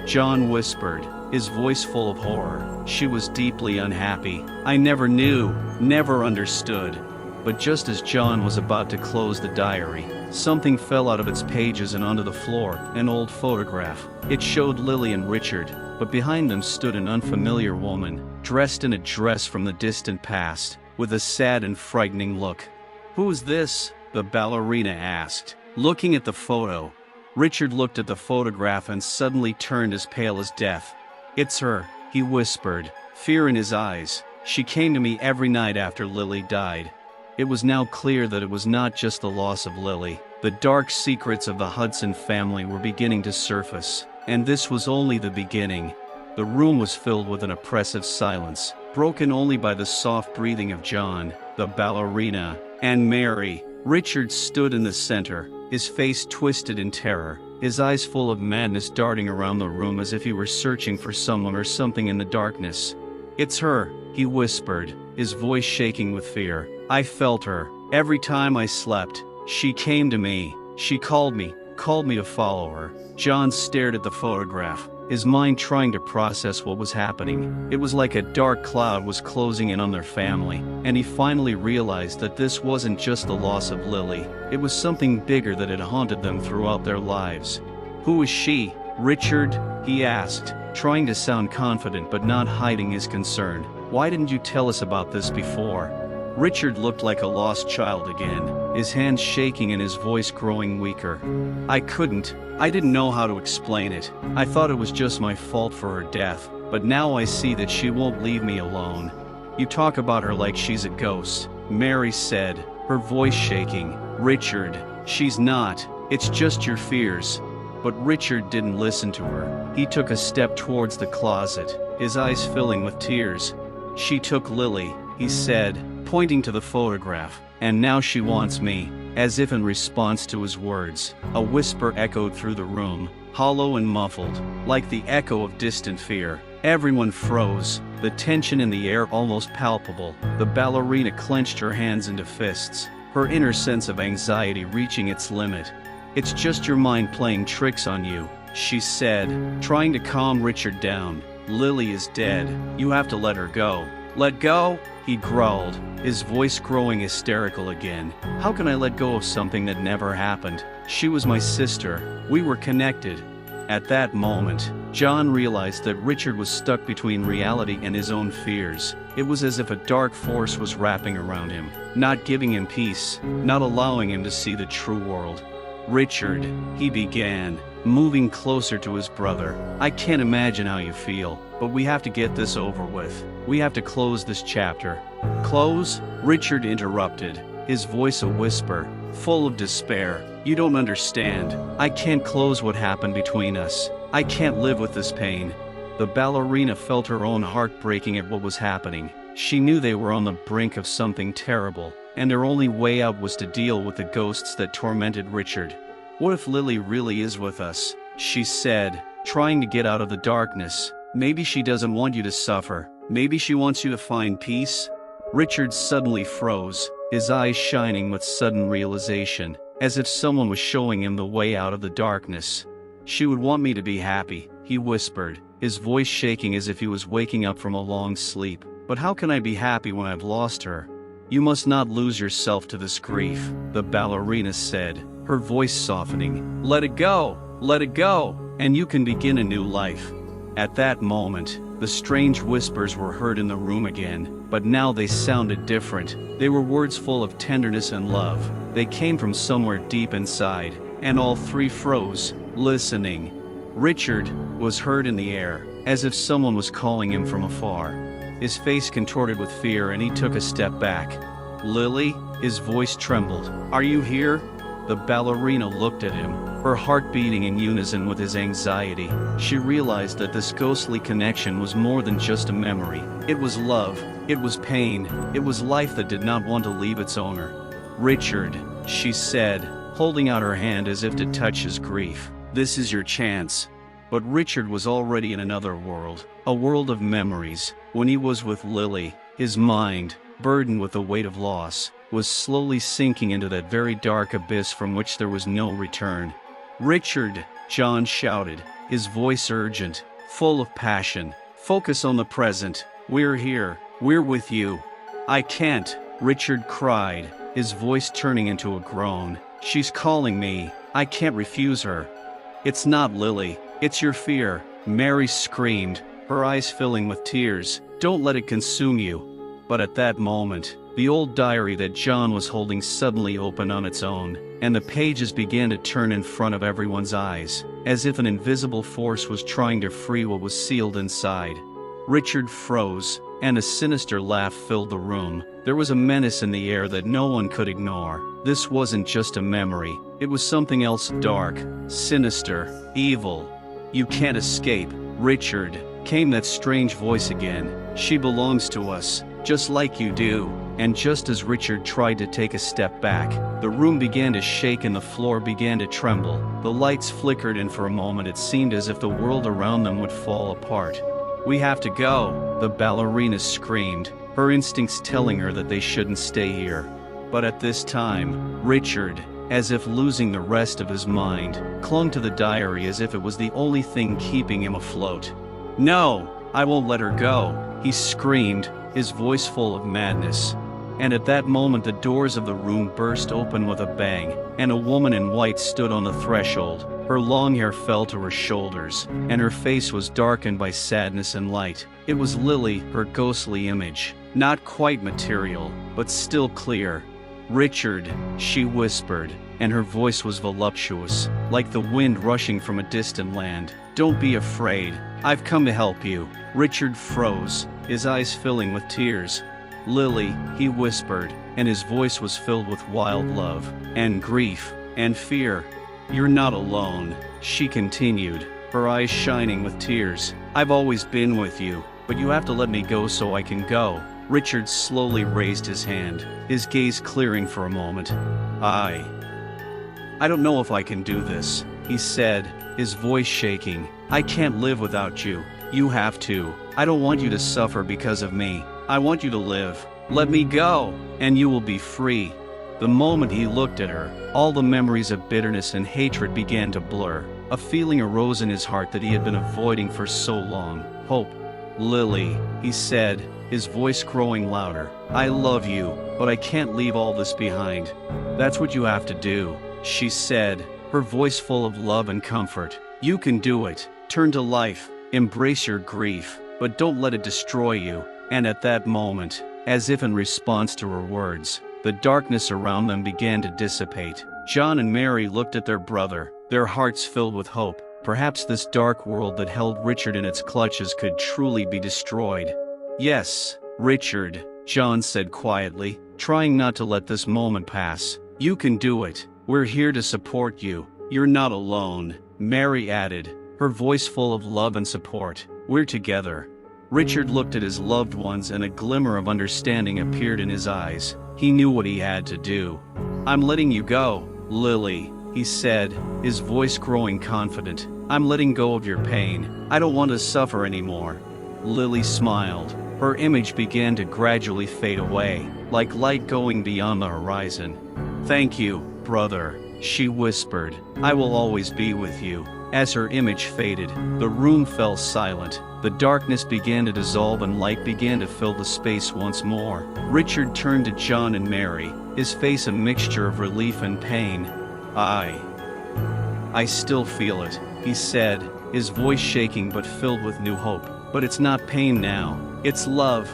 John whispered, his voice full of horror. She was deeply unhappy. I never knew, never understood. But just as John was about to close the diary, something fell out of its pages and onto the floor, an old photograph. It showed Lily and Richard, but behind them stood an unfamiliar woman, dressed in a dress from the distant past, with a sad and frightening look. Who is this? The ballerina asked, looking at the photo. Richard looked at the photograph and suddenly turned as pale as death. It's her, he whispered, fear in his eyes. She came to me every night after Lily died. It was now clear that it was not just the loss of Lily. The dark secrets of the Hudson family were beginning to surface, and this was only the beginning. The room was filled with an oppressive silence, broken only by the soft breathing of John, the ballerina, and Mary. Richard stood in the center, his face twisted in terror, his eyes full of madness darting around the room as if he were searching for someone or something in the darkness. It's her, he whispered, his voice shaking with fear. I felt her. Every time I slept, she came to me. She called me to follow her. John stared at the photograph, his mind trying to process what was happening. It was like a dark cloud was closing in on their family, and he finally realized that this wasn't just the loss of Lily. It was something bigger that had haunted them throughout their lives. Who is she, Richard? He asked, trying to sound confident but not hiding his concern. Why didn't you tell us about this before? Richard looked like a lost child again, his hands shaking and his voice growing weaker. I didn't know how to explain it. I thought it was just my fault for her death, but now I see that she won't leave me alone. You talk about her like she's a ghost, Mary said, her voice shaking. Richard, she's not. It's just your fears. But Richard didn't listen to her. He took a step towards the closet, his eyes filling with tears. She took Lily, he said, pointing to the photograph, and now she wants me. As if in response to his words, a whisper echoed through the room, hollow and muffled, like the echo of distant fear. Everyone froze, the tension in the air almost palpable. The ballerina clenched her hands into fists, her inner sense of anxiety reaching its limit. It's just your mind playing tricks on you, she said, trying to calm Richard down. Lily is dead. You have to let her go. Let go? He growled, his voice growing hysterical again. How can I let go of something that never happened? She was my sister. We were connected. At that moment, John realized that Richard was stuck between reality and his own fears. It was as if a dark force was wrapping around him, not giving him peace, not allowing him to see the true world. Richard, he began, moving closer to his brother. I can't imagine how you feel, but we have to get this over with. We have to close this chapter. Close? Richard interrupted, his voice a whisper, full of despair. You don't understand. I can't close what happened between us. I can't live with this pain. The ballerina felt her own heart breaking at what was happening. She knew they were on the brink of something terrible, and their only way out was to deal with the ghosts that tormented Richard. What if Lily really is with us? She said, trying to get out of the darkness. Maybe she doesn't want you to suffer. Maybe she wants you to find peace. Richard suddenly froze, his eyes shining with sudden realization, as if someone was showing him the way out of the darkness. She would want me to be happy, he whispered, his voice shaking as if he was waking up from a long sleep. But how can I be happy when I've lost her? You must not lose yourself to this grief, the ballerina said, her voice softening. Let it go, and you can begin a new life. At that moment, the strange whispers were heard in the room again, but now they sounded different. They were words full of tenderness and love. They came from somewhere deep inside, and all three froze, listening. Richard was heard in the air, as if someone was calling him from afar. His face contorted with fear and he took a step back. Lily? His voice trembled. Are you here? The ballerina looked at him, her heart beating in unison with his anxiety. She realized that this ghostly connection was more than just a memory. It was love, it was pain, it was life that did not want to leave its owner. "Richard," she said, holding out her hand as if to touch his grief. "This is your chance." But Richard was already in another world, a world of memories. When he was with Lily, his mind, burdened with the weight of loss, was slowly sinking into that very dark abyss from which there was no return. "Richard," John shouted, his voice urgent, full of passion. "Focus on the present. We're here. We're with you." "I can't," Richard cried, his voice turning into a groan. "She's calling me. I can't refuse her." "It's not Lily. It's your fear," Mary screamed, her eyes filling with tears. "Don't let it consume you." But at that moment, the old diary that John was holding suddenly opened on its own, and the pages began to turn in front of everyone's eyes, as if an invisible force was trying to free what was sealed inside. Richard froze, and a sinister laugh filled the room. There was a menace in the air that no one could ignore. This wasn't just a memory, it was something else dark, sinister, evil. "You can't escape, Richard," came that strange voice again. "She belongs to us, just like you do." And just as Richard tried to take a step back, the room began to shake and the floor began to tremble. The lights flickered and for a moment it seemed as if the world around them would fall apart. "We have to go," the ballerina screamed, her instincts telling her that they shouldn't stay here. But at this time, Richard, as if losing the rest of his mind, clung to the diary as if it was the only thing keeping him afloat. "No, I won't let her go," he screamed, his voice full of madness. And at that moment the doors of the room burst open with a bang, and a woman in white stood on the threshold. Her long hair fell to her shoulders, and her face was darkened by sadness and light. It was Lily, her ghostly image, not quite material, but still clear. "Richard," she whispered, and her voice was voluptuous, like the wind rushing from a distant land. "Don't be afraid. I've come to help you." Richard froze, his eyes filling with tears. "Lily," he whispered, and his voice was filled with wild love, and grief, and fear. "You're not alone," she continued, her eyes shining with tears. "I've always been with you, but you have to let me go so I can go." Richard slowly raised his hand, his gaze clearing for a moment. I don't know if I can do this," he said, his voice shaking. "I can't live without you. You have to. I don't want you to suffer because of me. I want you to live. Let me go, and you will be free." The moment he looked at her, all the memories of bitterness and hatred began to blur. A feeling arose in his heart that he had been avoiding for so long. Hope. "Lily," he said, his voice growing louder. "I love you, but I can't leave all this behind." "That's what you have to do," she said, her voice full of love and comfort. "You can do it. Turn to life. Embrace your grief, but don't let it destroy you." And at that moment, as if in response to her words, the darkness around them began to dissipate. John and Mary looked at their brother, their hearts filled with hope. Perhaps this dark world that held Richard in its clutches could truly be destroyed. "Yes, Richard," John said quietly, trying not to let this moment pass. "You can do it. We're here to support you. You're not alone," Mary added, her voice full of love and support. "We're together." Richard looked at his loved ones and a glimmer of understanding appeared in his eyes. He knew what he had to do. "I'm letting you go, Lily," he said, his voice growing confident. "I'm letting go of your pain. I don't want to suffer anymore." Lily smiled. Her image began to gradually fade away, like light going beyond the horizon. "Thank you, brother," she whispered. "I will always be with you." As her image faded, the room fell silent. The darkness began to dissolve and light began to fill the space once more. Richard turned to John and Mary, his face a mixture of relief and pain. I still feel it," he said, his voice shaking but filled with new hope. "But it's not pain now, it's love."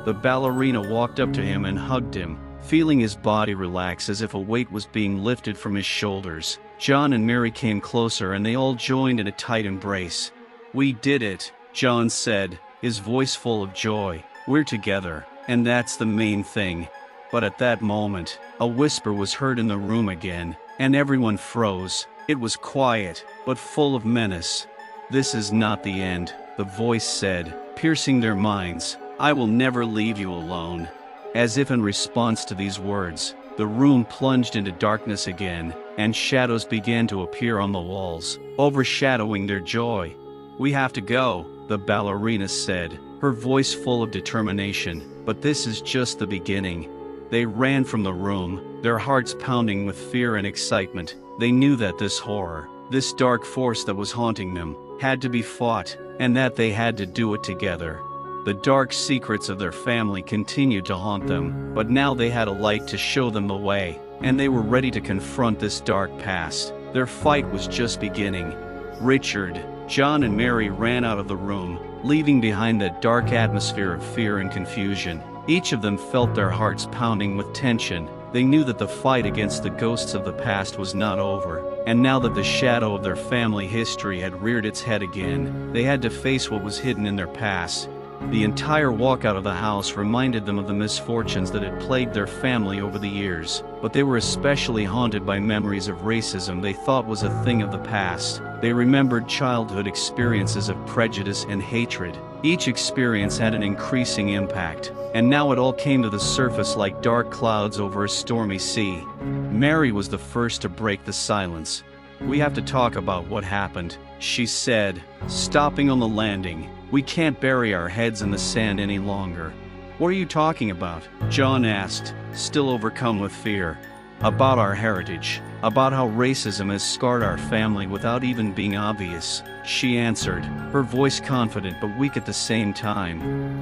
The ballerina walked up to him and hugged him, feeling his body relax as if a weight was being lifted from his shoulders. John and Mary came closer and they all joined in a tight embrace. "We did it," John said, his voice full of joy. "We're together, and that's the main thing." But at that moment, a whisper was heard in the room again, and everyone froze. It was quiet, but full of menace. "This is not the end," the voice said, piercing their minds. "I will never leave you alone." As if in response to these words, the room plunged into darkness again, and shadows began to appear on the walls, overshadowing their joy. "We have to go," the ballerina said, her voice full of determination, "but this is just the beginning." They ran from the room, their hearts pounding with fear and excitement. They knew that this horror, this dark force that was haunting them, had to be fought, and that they had to do it together. The dark secrets of their family continued to haunt them, but now they had a light to show them the way, and they were ready to confront this dark past. Their fight was just beginning. Richard, John and Mary ran out of the room, leaving behind that dark atmosphere of fear and confusion. Each of them felt their hearts pounding with tension. They knew that the fight against the ghosts of the past was not over, and now that the shadow of their family history had reared its head again, they had to face what was hidden in their past. The entire walk out of the house reminded them of the misfortunes that had plagued their family over the years, but they were especially haunted by memories of racism they thought was a thing of the past. They remembered childhood experiences of prejudice and hatred. Each experience had an increasing impact, and now it all came to the surface like dark clouds over a stormy sea. Mary was the first to break the silence. "We have to talk about what happened," she said, stopping on the landing. "We can't bury our heads in the sand any longer." "What are you talking about?" John asked, still overcome with fear. "About our heritage, about how racism has scarred our family without even being obvious," she answered, her voice confident but weak at the same time.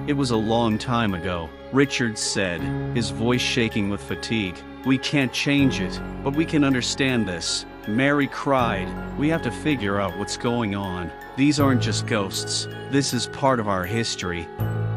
"It was a long time ago," Richard said, his voice shaking with fatigue. "We can't change it, but we can understand this." Mary cried, "We have to figure out what's going on. These aren't just ghosts. This is part of our history."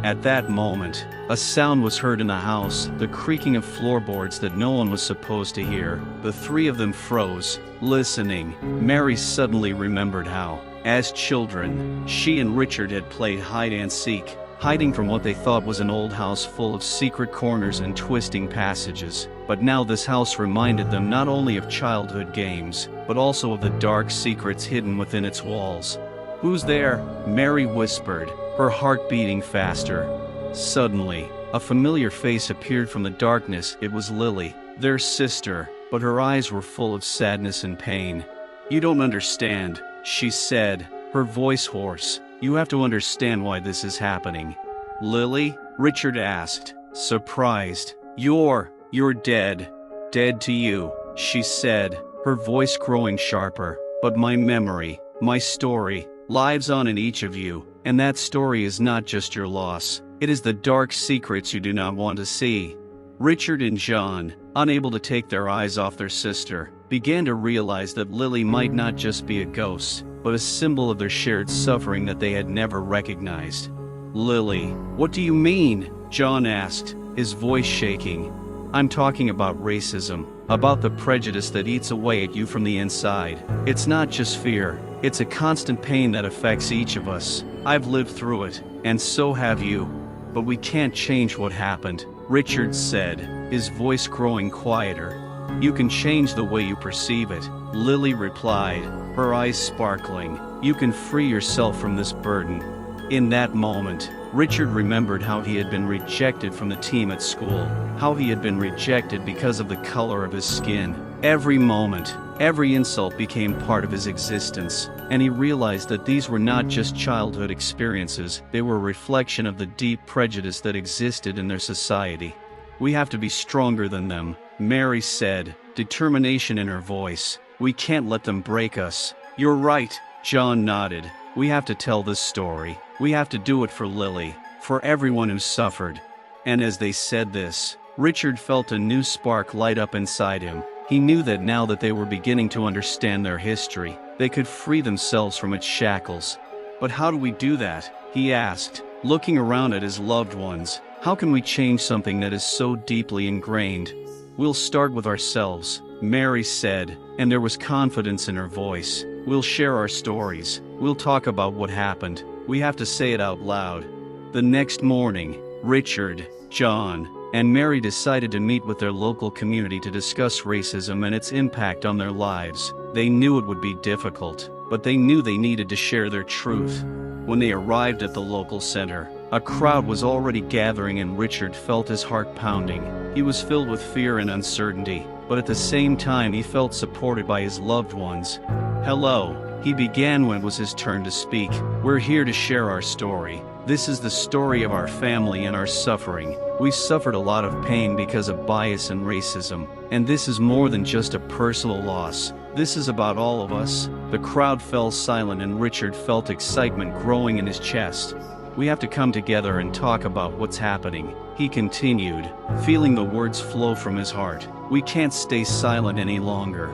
At that moment, a sound was heard in the house, the creaking of floorboards that no one was supposed to hear. The three of them froze, listening. Mary suddenly remembered how, as children, she and Richard had played hide-and-seek, hiding from what they thought was an old house full of secret corners and twisting passages. But now this house reminded them not only of childhood games, but also of the dark secrets hidden within its walls. "Who's there?" Mary whispered, her heart beating faster. Suddenly, a familiar face appeared from the darkness. It was Lily, their sister, but her eyes were full of sadness and pain. "You don't understand," she said, her voice hoarse. "You have to understand why this is happening." "Lily?" Richard asked, surprised. You're dead." "Dead to you," she said, her voice growing sharper. "But my memory, my story, lives on in each of you, and that story is not just your loss. It is the dark secrets you do not want to see." Richard and John, unable to take their eyes off their sister, began to realize that Lily might not just be a ghost, but a symbol of their shared suffering that they had never recognized. "Lily, what do you mean?" John asked, his voice shaking. "I'm talking about racism, about the prejudice that eats away at you from the inside. It's not just fear, it's a constant pain that affects each of us. I've lived through it, and so have you. But we can't change what happened," Richard said, his voice growing quieter. "You can change the way you perceive it," Lily replied, her eyes sparkling. "You can free yourself from this burden." In that moment, Richard remembered how he had been rejected from the team at school, how he had been rejected because of the color of his skin. Every moment, every insult became part of his existence, and he realized that these were not just childhood experiences, they were a reflection of the deep prejudice that existed in their society. "We have to be stronger than them," Mary said, determination in her voice. "We can't let them break us." "You're right," John nodded. "We have to tell this story. We have to do it for Lily, for everyone who suffered." And as they said this, Richard felt a new spark light up inside him. He knew that now that they were beginning to understand their history, they could free themselves from its shackles. "But how do we do that?" he asked, looking around at his loved ones. "How can we change something that is so deeply ingrained?" "We'll start with ourselves," Mary said, and there was confidence in her voice. "We'll share our stories. We'll talk about what happened. We have to say it out loud." The next morning, Richard, John, and Mary decided to meet with their local community to discuss racism and its impact on their lives. They knew it would be difficult, but they knew they needed to share their truth. When they arrived at the local center, a crowd was already gathering and Richard felt his heart pounding. He was filled with fear and uncertainty, but at the same time he felt supported by his loved ones. "Hello," he began when it was his turn to speak. "We're here to share our story. This is the story of our family and our suffering. We suffered a lot of pain because of bias and racism, and this is more than just a personal loss. This is about all of us." The crowd fell silent and Richard felt excitement growing in his chest. "We have to come together and talk about what's happening," he continued, feeling the words flow from his heart. "We can't stay silent any longer."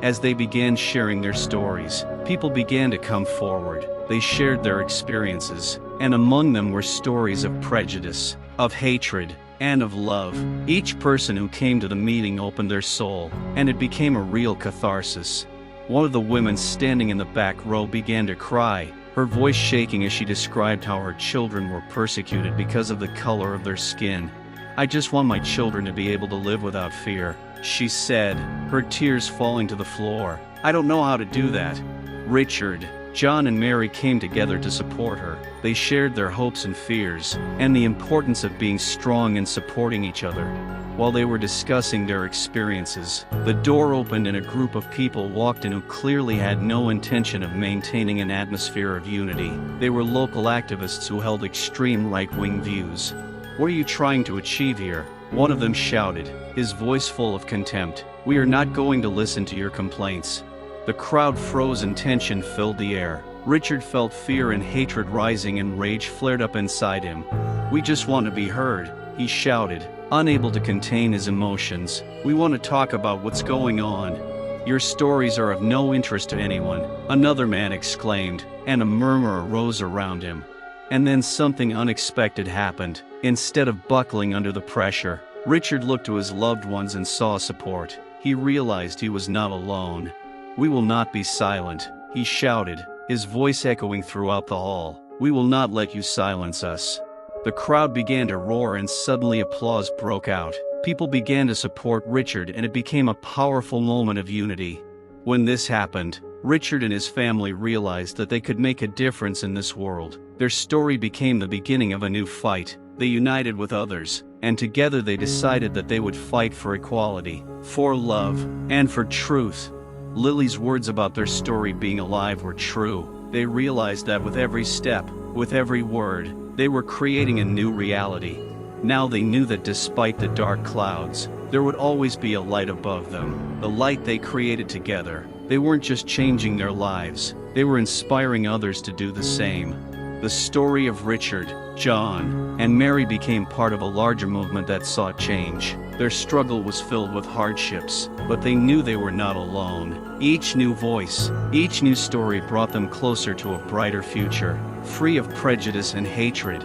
As they began sharing their stories, people began to come forward. They shared their experiences, and among them were stories of prejudice, of hatred, and of love. Each person who came to the meeting opened their soul, and it became a real catharsis. One of the women standing in the back row began to cry, her voice shaking as she described how her children were persecuted because of the color of their skin. "I just want my children to be able to live without fear," she said, her tears falling to the floor. "I don't know how to do that." Richard, John and Mary came together to support her. They shared their hopes and fears, and the importance of being strong and supporting each other. While they were discussing their experiences, the door opened and a group of people walked in who clearly had no intention of maintaining an atmosphere of unity. They were local activists who held extreme right-wing views. "What are you trying to achieve here?" one of them shouted, his voice full of contempt. "We are not going to listen to your complaints." The crowd froze and tension filled the air. Richard felt fear and hatred rising and rage flared up inside him. "We just want to be heard," he shouted, unable to contain his emotions. "We want to talk about what's going on." "Your stories are of no interest to anyone," another man exclaimed, and a murmur arose around him. And then something unexpected happened. Instead of buckling under the pressure, Richard looked to his loved ones and saw support. He realized he was not alone. "We will not be silent," he shouted, his voice echoing throughout the hall. "We will not let you silence us." The crowd began to roar and suddenly applause broke out. People began to support Richard and it became a powerful moment of unity. When this happened, Richard and his family realized that they could make a difference in this world. Their story became the beginning of a new fight. They united with others, and together they decided that they would fight for equality, for love, and for truth. Lily's words about their story being alive were true. They realized that with every step, with every word, they were creating a new reality. Now they knew that despite the dark clouds, there would always be a light above them, the light they created together. They weren't just changing their lives, they were inspiring others to do the same. The story of Richard, John, and Mary became part of a larger movement that sought change. Their struggle was filled with hardships, but they knew they were not alone. Each new voice, each new story brought them closer to a brighter future, free of prejudice and hatred.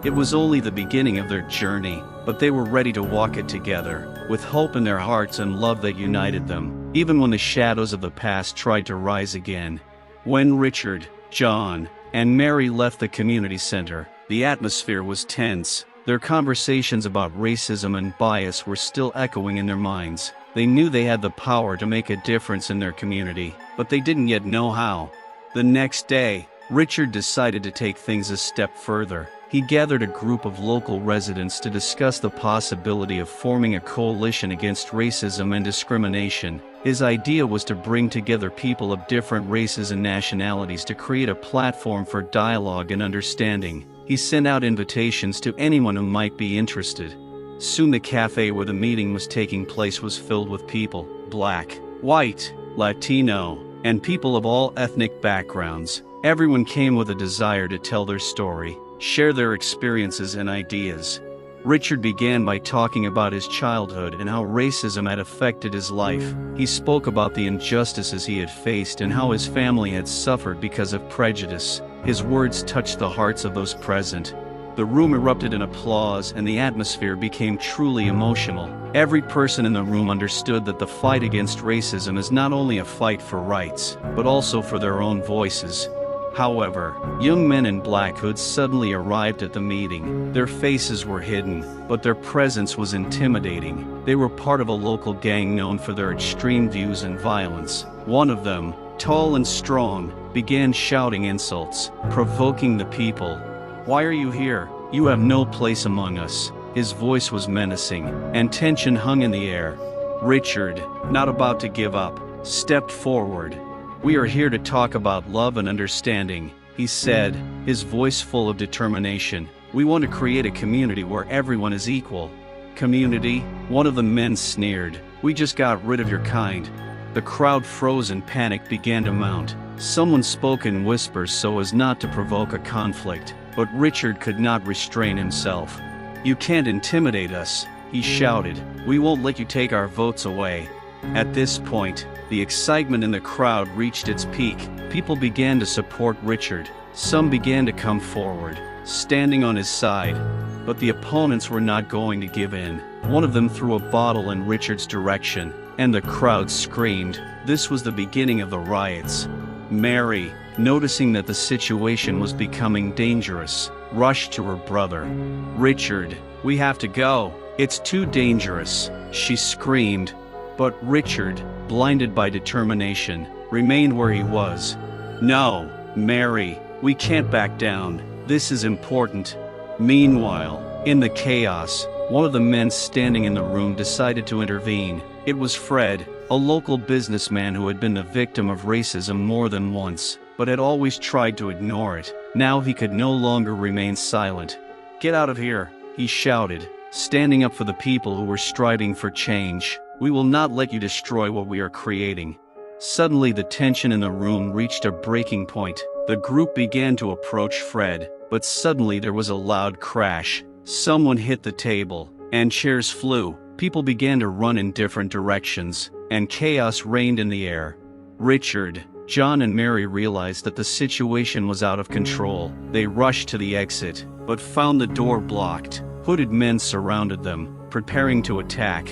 It was only the beginning of their journey, but they were ready to walk it together, with hope in their hearts and love that united them, even when the shadows of the past tried to rise again. When Richard, John, and Mary left the community center, the atmosphere was tense. Their conversations about racism and bias were still echoing in their minds. They knew they had the power to make a difference in their community, but they didn't yet know how. The next day, Richard decided to take things a step further. He gathered a group of local residents to discuss the possibility of forming a coalition against racism and discrimination. His idea was to bring together people of different races and nationalities to create a platform for dialogue and understanding. He sent out invitations to anyone who might be interested. Soon the cafe where the meeting was taking place was filled with people, black, white, Latino, and people of all ethnic backgrounds. Everyone came with a desire to tell their story, share their experiences and ideas. Richard began by talking about his childhood and how racism had affected his life. He spoke about the injustices he had faced and how his family had suffered because of prejudice. His words touched the hearts of those present. The room erupted in applause and the atmosphere became truly emotional. Every person in the room understood that the fight against racism is not only a fight for rights, but also for their own voices. However, young men in black hoods suddenly arrived at the meeting. Their faces were hidden, but their presence was intimidating. They were part of a local gang known for their extreme views and violence. One of them, tall and strong, began shouting insults, provoking the people. "Why are you here? You have no place among us." His voice was menacing, and tension hung in the air. Richard, not about to give up, stepped forward. "We are here to talk about love and understanding," he said, his voice full of determination. "We want to create a community where everyone is equal." "Community?" One of the men sneered. "We just got rid of your kind." The crowd froze and panic began to mount. Someone spoke in whispers so as not to provoke a conflict, but Richard could not restrain himself. "You can't intimidate us," he shouted. "We won't let you take our votes away." At this point, the excitement in the crowd reached its peak. People began to support Richard. Some began to come forward, standing on his side. But the opponents were not going to give in. One of them threw a bottle in Richard's direction, and the crowd screamed. This was the beginning of the riots. Mary, noticing that the situation was becoming dangerous, rushed to her brother. "Richard, we have to go. It's too dangerous," she screamed. But Richard, blinded by determination, remained where he was. "No, Mary, we can't back down. This is important." Meanwhile, in the chaos, one of the men standing in the room decided to intervene. It was Fred, a local businessman who had been the victim of racism more than once, but had always tried to ignore it. Now he could no longer remain silent. "Get out of here," he shouted, standing up for the people who were striving for change. "We will not let you destroy what we are creating." Suddenly the tension in the room reached a breaking point. The group began to approach Fred, but suddenly there was a loud crash. Someone hit the table, and chairs flew. People began to run in different directions, and chaos reigned in the air. Richard, John and Mary realized that the situation was out of control. They rushed to the exit, but found the door blocked. Hooded men surrounded them, preparing to attack.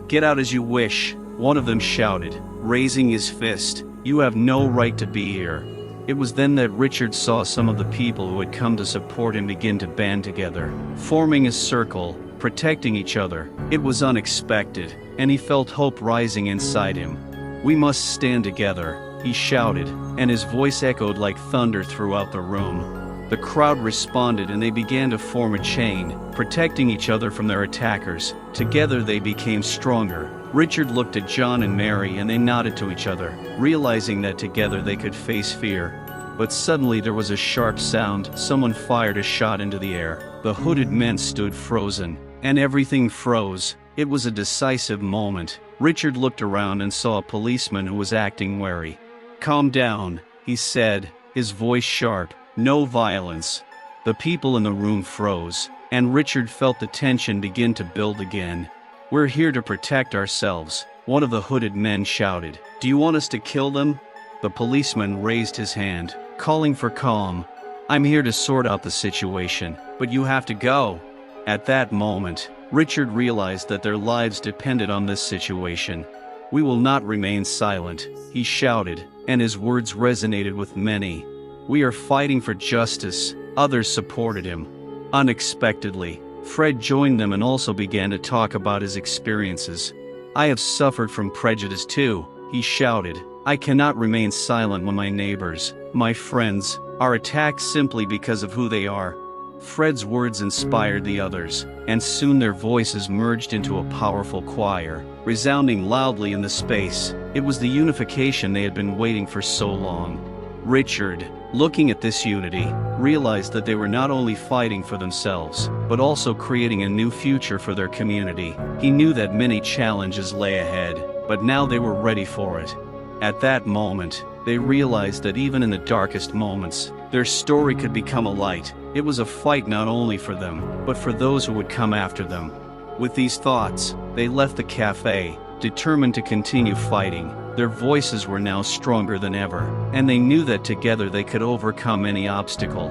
"Get out as you wish," one of them shouted, raising his fist. "You have no right to be here." It was then that Richard saw some of the people who had come to support him begin to band together, forming a circle, protecting each other. It was unexpected, and he felt hope rising inside him. "We must stand together," he shouted, and his voice echoed like thunder throughout the room. The crowd responded and they began to form a chain, protecting each other from their attackers. Together they became stronger. Richard looked at John and Mary and they nodded to each other, realizing that together they could face fear. But suddenly there was a sharp sound. Someone fired a shot into the air. The hooded men stood frozen, and everything froze. It was a decisive moment. Richard looked around and saw a policeman who was acting wary. "Calm down," he said, his voice sharp. "No violence." The people in the room froze, and Richard felt the tension begin to build again. "We're here to protect ourselves," one of the hooded men shouted. "Do you want us to kill them?" The policeman raised his hand, calling for calm. "I'm here to sort out the situation, but you have to go." At that moment, Richard realized that their lives depended on this situation. "We will not remain silent," he shouted, and his words resonated with many. "We are fighting for justice." Others supported him. Unexpectedly, Fred joined them and also began to talk about his experiences. "I have suffered from prejudice too," he shouted. "I cannot remain silent when my neighbors, my friends, are attacked simply because of who they are." Fred's words inspired the others, and soon their voices merged into a powerful choir, resounding loudly in the space. It was the unification they had been waiting for so long. Richard, looking at this unity, realized that they were not only fighting for themselves, but also creating a new future for their community. He knew that many challenges lay ahead, but now they were ready for it. At that moment, they realized that even in the darkest moments, their story could become a light. It was a fight not only for them, but for those who would come after them. With these thoughts, they left the cafe, determined to continue fighting. Their voices were now stronger than ever, and they knew that together they could overcome any obstacle.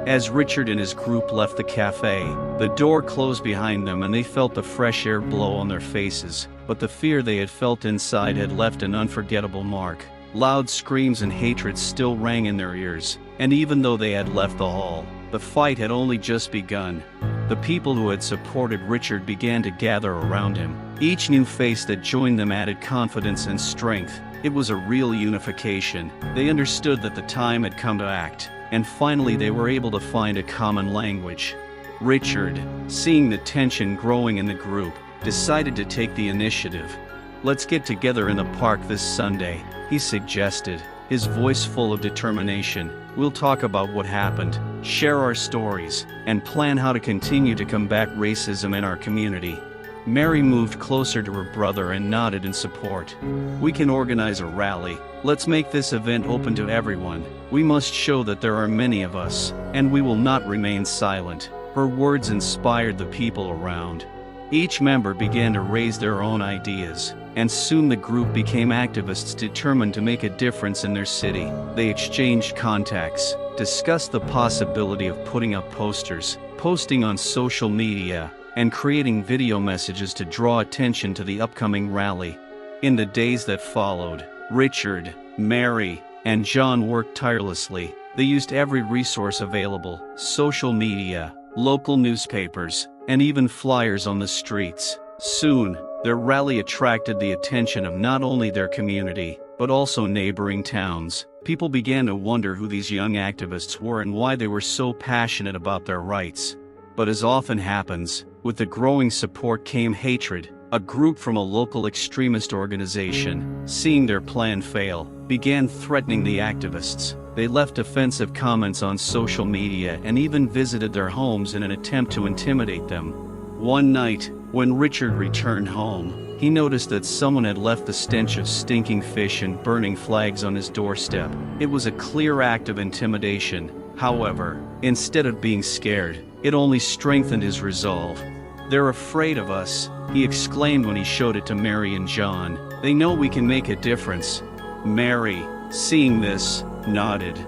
As Richard and his group left the cafe, the door closed behind them and they felt the fresh air blow on their faces, but the fear they had felt inside had left an unforgettable mark. Loud screams and hatred still rang in their ears, and even though they had left the hall, the fight had only just begun. The people who had supported Richard began to gather around him. Each new face that joined them added confidence and strength. It was a real unification. They understood that the time had come to act, and finally they were able to find a common language. Richard, seeing the tension growing in the group, decided to take the initiative. "Let's get together in the park this Sunday," he suggested, his voice full of determination. "We'll talk about what happened, share our stories, and plan how to continue to combat racism in our community." Mary moved closer to her brother and nodded in support. "We can organize a rally. Let's make this event open to everyone. We must show that there are many of us, and we will not remain silent." Her words inspired the people around. Each member began to raise their own ideas, and soon the group became activists determined to make a difference in their city. They exchanged contacts, discussed the possibility of putting up posters, posting on social media, and creating video messages to draw attention to the upcoming rally. In the days that followed, Richard, Mary, and John worked tirelessly. They used every resource available: social media, local newspapers, and even flyers on the streets. Soon, their rally attracted the attention of not only their community, but also neighboring towns. People began to wonder who these young activists were and why they were so passionate about their rights. But as often happens, with the growing support came hatred. A group from a local extremist organization, seeing their plan fail, began threatening the activists. They left offensive comments on social media and even visited their homes in an attempt to intimidate them. One night, when Richard returned home, he noticed that someone had left the stench of stinking fish and burning flags on his doorstep. It was a clear act of intimidation. However, instead of being scared, it only strengthened his resolve. "They're afraid of us," he exclaimed when he showed it to Mary and John. "They know we can make a difference." Mary, seeing this, nodded.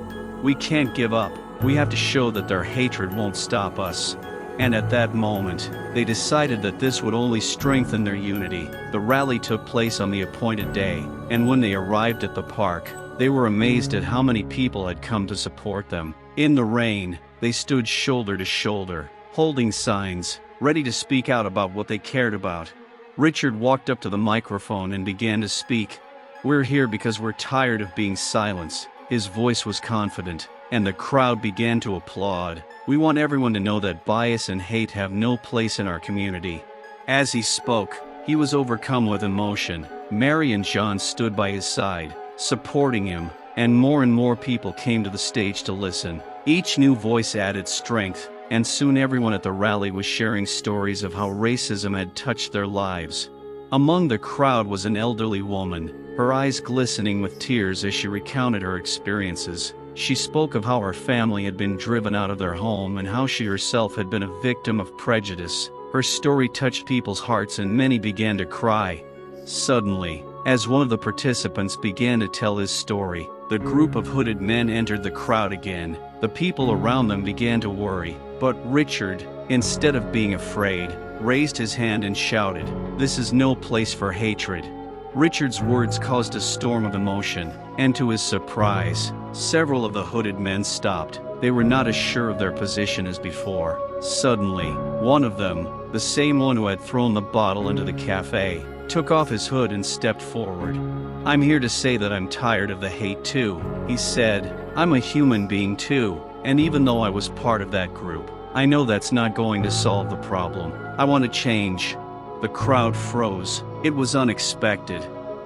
"We can't give up. We have to show that their hatred won't stop us." And at that moment, they decided that this would only strengthen their unity. The rally took place on the appointed day, and when they arrived at the park, they were amazed at how many people had come to support them. In the rain, they stood shoulder to shoulder, holding signs, ready to speak out about what they cared about. Richard walked up to the microphone and began to speak. "We're here because we're tired of being silenced." His voice was confident, and the crowd began to applaud. "We want everyone to know that bias and hate have no place in our community." As he spoke, he was overcome with emotion. Mary and John stood by his side, supporting him, and more people came to the stage to listen. Each new voice added strength, and soon everyone at the rally was sharing stories of how racism had touched their lives. Among the crowd was an elderly woman, her eyes glistening with tears as she recounted her experiences. She spoke of how her family had been driven out of their home and how she herself had been a victim of prejudice. Her story touched people's hearts and many began to cry. Suddenly, as one of the participants began to tell his story, the group of hooded men entered the crowd again. The people around them began to worry, but Richard, instead of being afraid, raised his hand and shouted, "This is no place for hatred." Richard's words caused a storm of emotion, and to his surprise, several of the hooded men stopped. They were not as sure of their position as before. Suddenly, one of them, the same one who had thrown the bottle into the cafe, took off his hood and stepped forward. "I'm here to say that I'm tired of the hate too," he said. "I'm a human being too, and even though I was part of that group, I know that's not going to solve the problem. I want to change." The crowd froze. It was unexpected.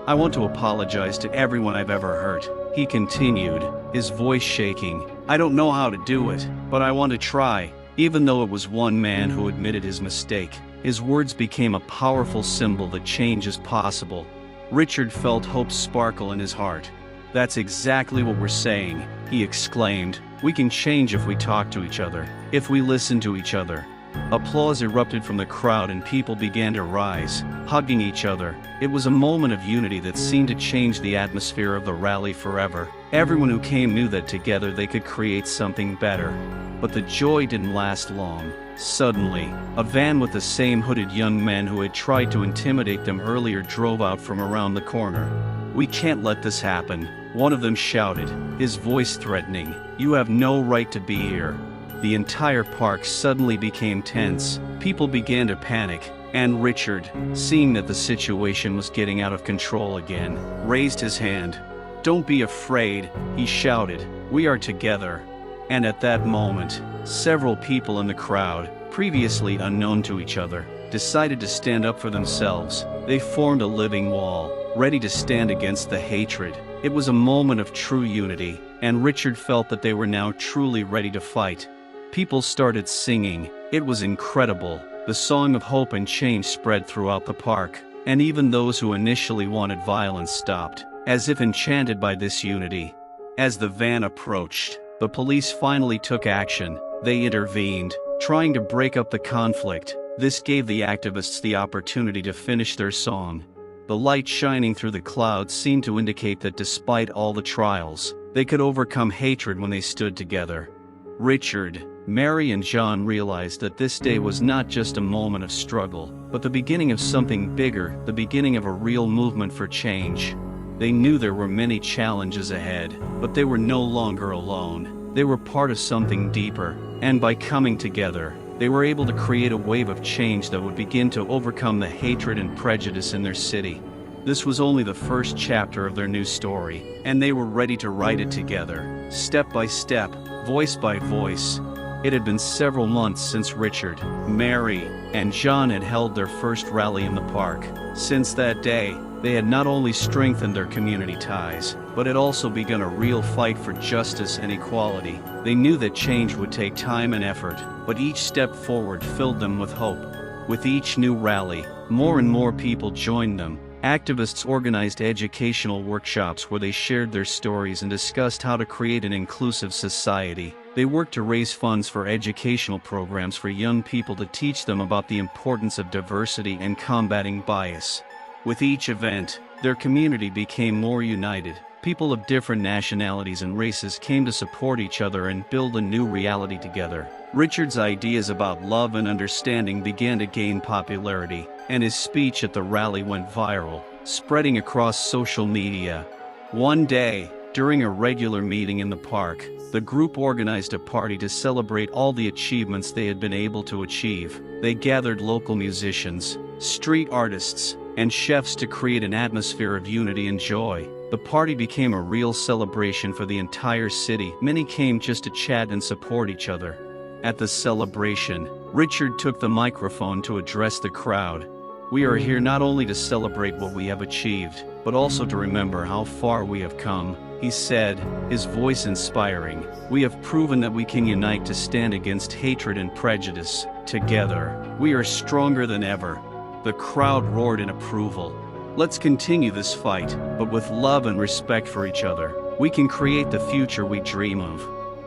"I want to apologize to everyone I've ever hurt," he continued, his voice shaking. "I don't know how to do it, but I want to try." Even though it was one man who admitted his mistake, his words became a powerful symbol that change is possible. Richard felt hope sparkle in his heart. "That's exactly what we're saying," he exclaimed. "We can change if we talk to each other, if we listen to each other." Applause erupted from the crowd and people began to rise, hugging each other. It was a moment of unity that seemed to change the atmosphere of the rally forever. Everyone who came knew that together they could create something better. But the joy didn't last long. Suddenly, a van with the same hooded young men who had tried to intimidate them earlier drove out from around the corner. "We can't let this happen," One of them shouted, his voice threatening, "You have no right to be here." The entire park suddenly became tense. People began to panic, and Richard, seeing that the situation was getting out of control again, raised his hand. "Don't be afraid," he shouted, "we are together." And at that moment, several people in the crowd, previously unknown to each other, decided to stand up for themselves. They formed a living wall, ready to stand against the hatred. It was a moment of true unity, and Richard felt that they were now truly ready to fight. People started singing. It was incredible. The song of hope and change spread throughout the park, and even those who initially wanted violence stopped, as if enchanted by this unity. As the van approached, the police finally took action. They intervened, trying to break up the conflict. This gave the activists the opportunity to finish their song. The light shining through the clouds seemed to indicate that despite all the trials, they could overcome hatred when they stood together. Richard, Mary and John realized that this day was not just a moment of struggle, but the beginning of something bigger, the beginning of a real movement for change. They knew there were many challenges ahead, but they were no longer alone. They were part of something deeper, and by coming together, they were able to create a wave of change that would begin to overcome the hatred and prejudice in their city. This was only the first chapter of their new story, and they were ready to write it together, step by step, voice by voice. It had been several months since Richard, Mary, and John had held their first rally in the park. Since that day, they had not only strengthened their community ties, but had also begun a real fight for justice and equality. They knew that change would take time and effort, but each step forward filled them with hope. With each new rally, more and more people joined them. Activists organized educational workshops where they shared their stories and discussed how to create an inclusive society. They worked to raise funds for educational programs for young people to teach them about the importance of diversity and combating bias. With each event, their community became more united. People of different nationalities and races came to support each other and build a new reality together. Richard's ideas about love and understanding began to gain popularity, and his speech at the rally went viral, spreading across social media. One day, during a regular meeting in the park, the group organized a party to celebrate all the achievements they had been able to achieve. They gathered local musicians, street artists, and chefs to create an atmosphere of unity and joy. The party became a real celebration for the entire city. Many came just to chat and support each other. At the celebration, Richard took the microphone to address the crowd. "We are here not only to celebrate what we have achieved, but also to remember how far we have come," he said, his voice inspiring. "We have proven that we can unite to stand against hatred and prejudice. Together, we are stronger than ever." The crowd roared in approval. "Let's continue this fight, but with love and respect for each other. We can create the future we dream of."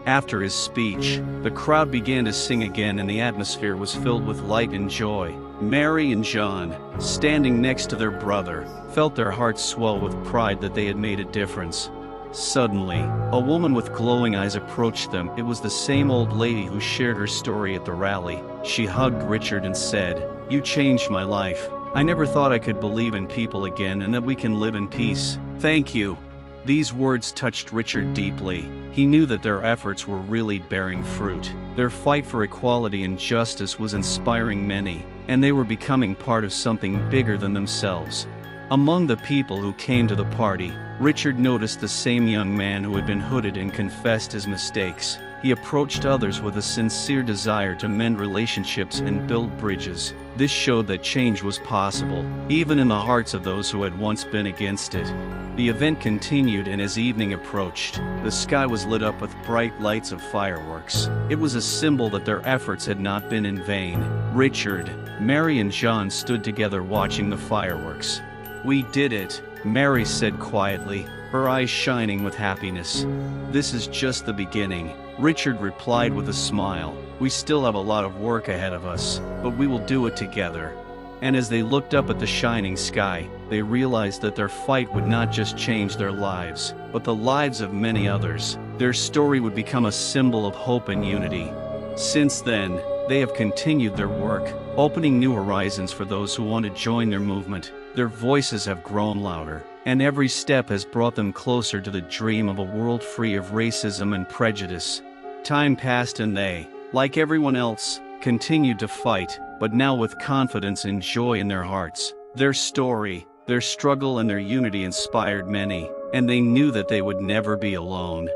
After his speech, the crowd began to sing again and the atmosphere was filled with light and joy. Mary and John, standing next to their brother, felt their hearts swell with pride that they had made a difference. Suddenly, a woman with glowing eyes approached them. It was the same old lady who shared her story at the rally. She hugged Richard and said, "You changed my life. I never thought I could believe in people again and that we can live in peace. Thank you." These words touched Richard deeply. He knew that their efforts were really bearing fruit. Their fight for equality and justice was inspiring many, and they were becoming part of something bigger than themselves. Among the people who came to the party, Richard noticed the same young man who had been hooded and confessed his mistakes. He approached others with a sincere desire to mend relationships and build bridges. This showed that change was possible, even in the hearts of those who had once been against it. The event continued, and as evening approached, the sky was lit up with bright lights of fireworks. It was a symbol that their efforts had not been in vain. Richard, Mary and John stood together watching the fireworks. "We did it," Mary said quietly, her eyes shining with happiness. "This is just the beginning," Richard replied with a smile. "We still have a lot of work ahead of us, but we will do it together." And as they looked up at the shining sky, they realized that their fight would not just change their lives, but the lives of many others. Their story would become a symbol of hope and unity. Since then, they have continued their work, opening new horizons for those who want to join their movement. Their voices have grown louder, and every step has brought them closer to the dream of a world free of racism and prejudice. Time passed and they, like everyone else, continued to fight, but now with confidence and joy in their hearts. Their story, their struggle and their unity inspired many, and they knew that they would never be alone.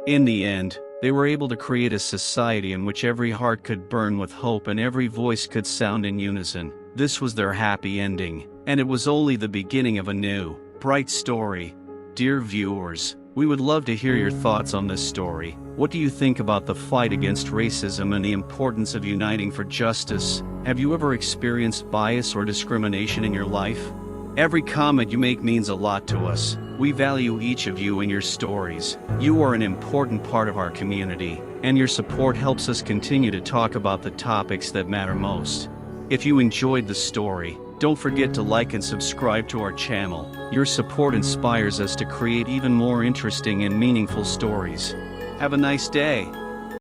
In the end, they were able to create a society in which every heart could burn with hope and every voice could sound in unison. This was their happy ending, and it was only the beginning of a new, bright story. Dear viewers, we would love to hear your thoughts on this story. What do you think about the fight against racism and the importance of uniting for justice? Have you ever experienced bias or discrimination in your life? Every comment you make means a lot to us. We value each of you and your stories. You are an important part of our community, and your support helps us continue to talk about the topics that matter most. If you enjoyed the story, don't forget to like and subscribe to our channel. Your support inspires us to create even more interesting and meaningful stories. Have a nice day.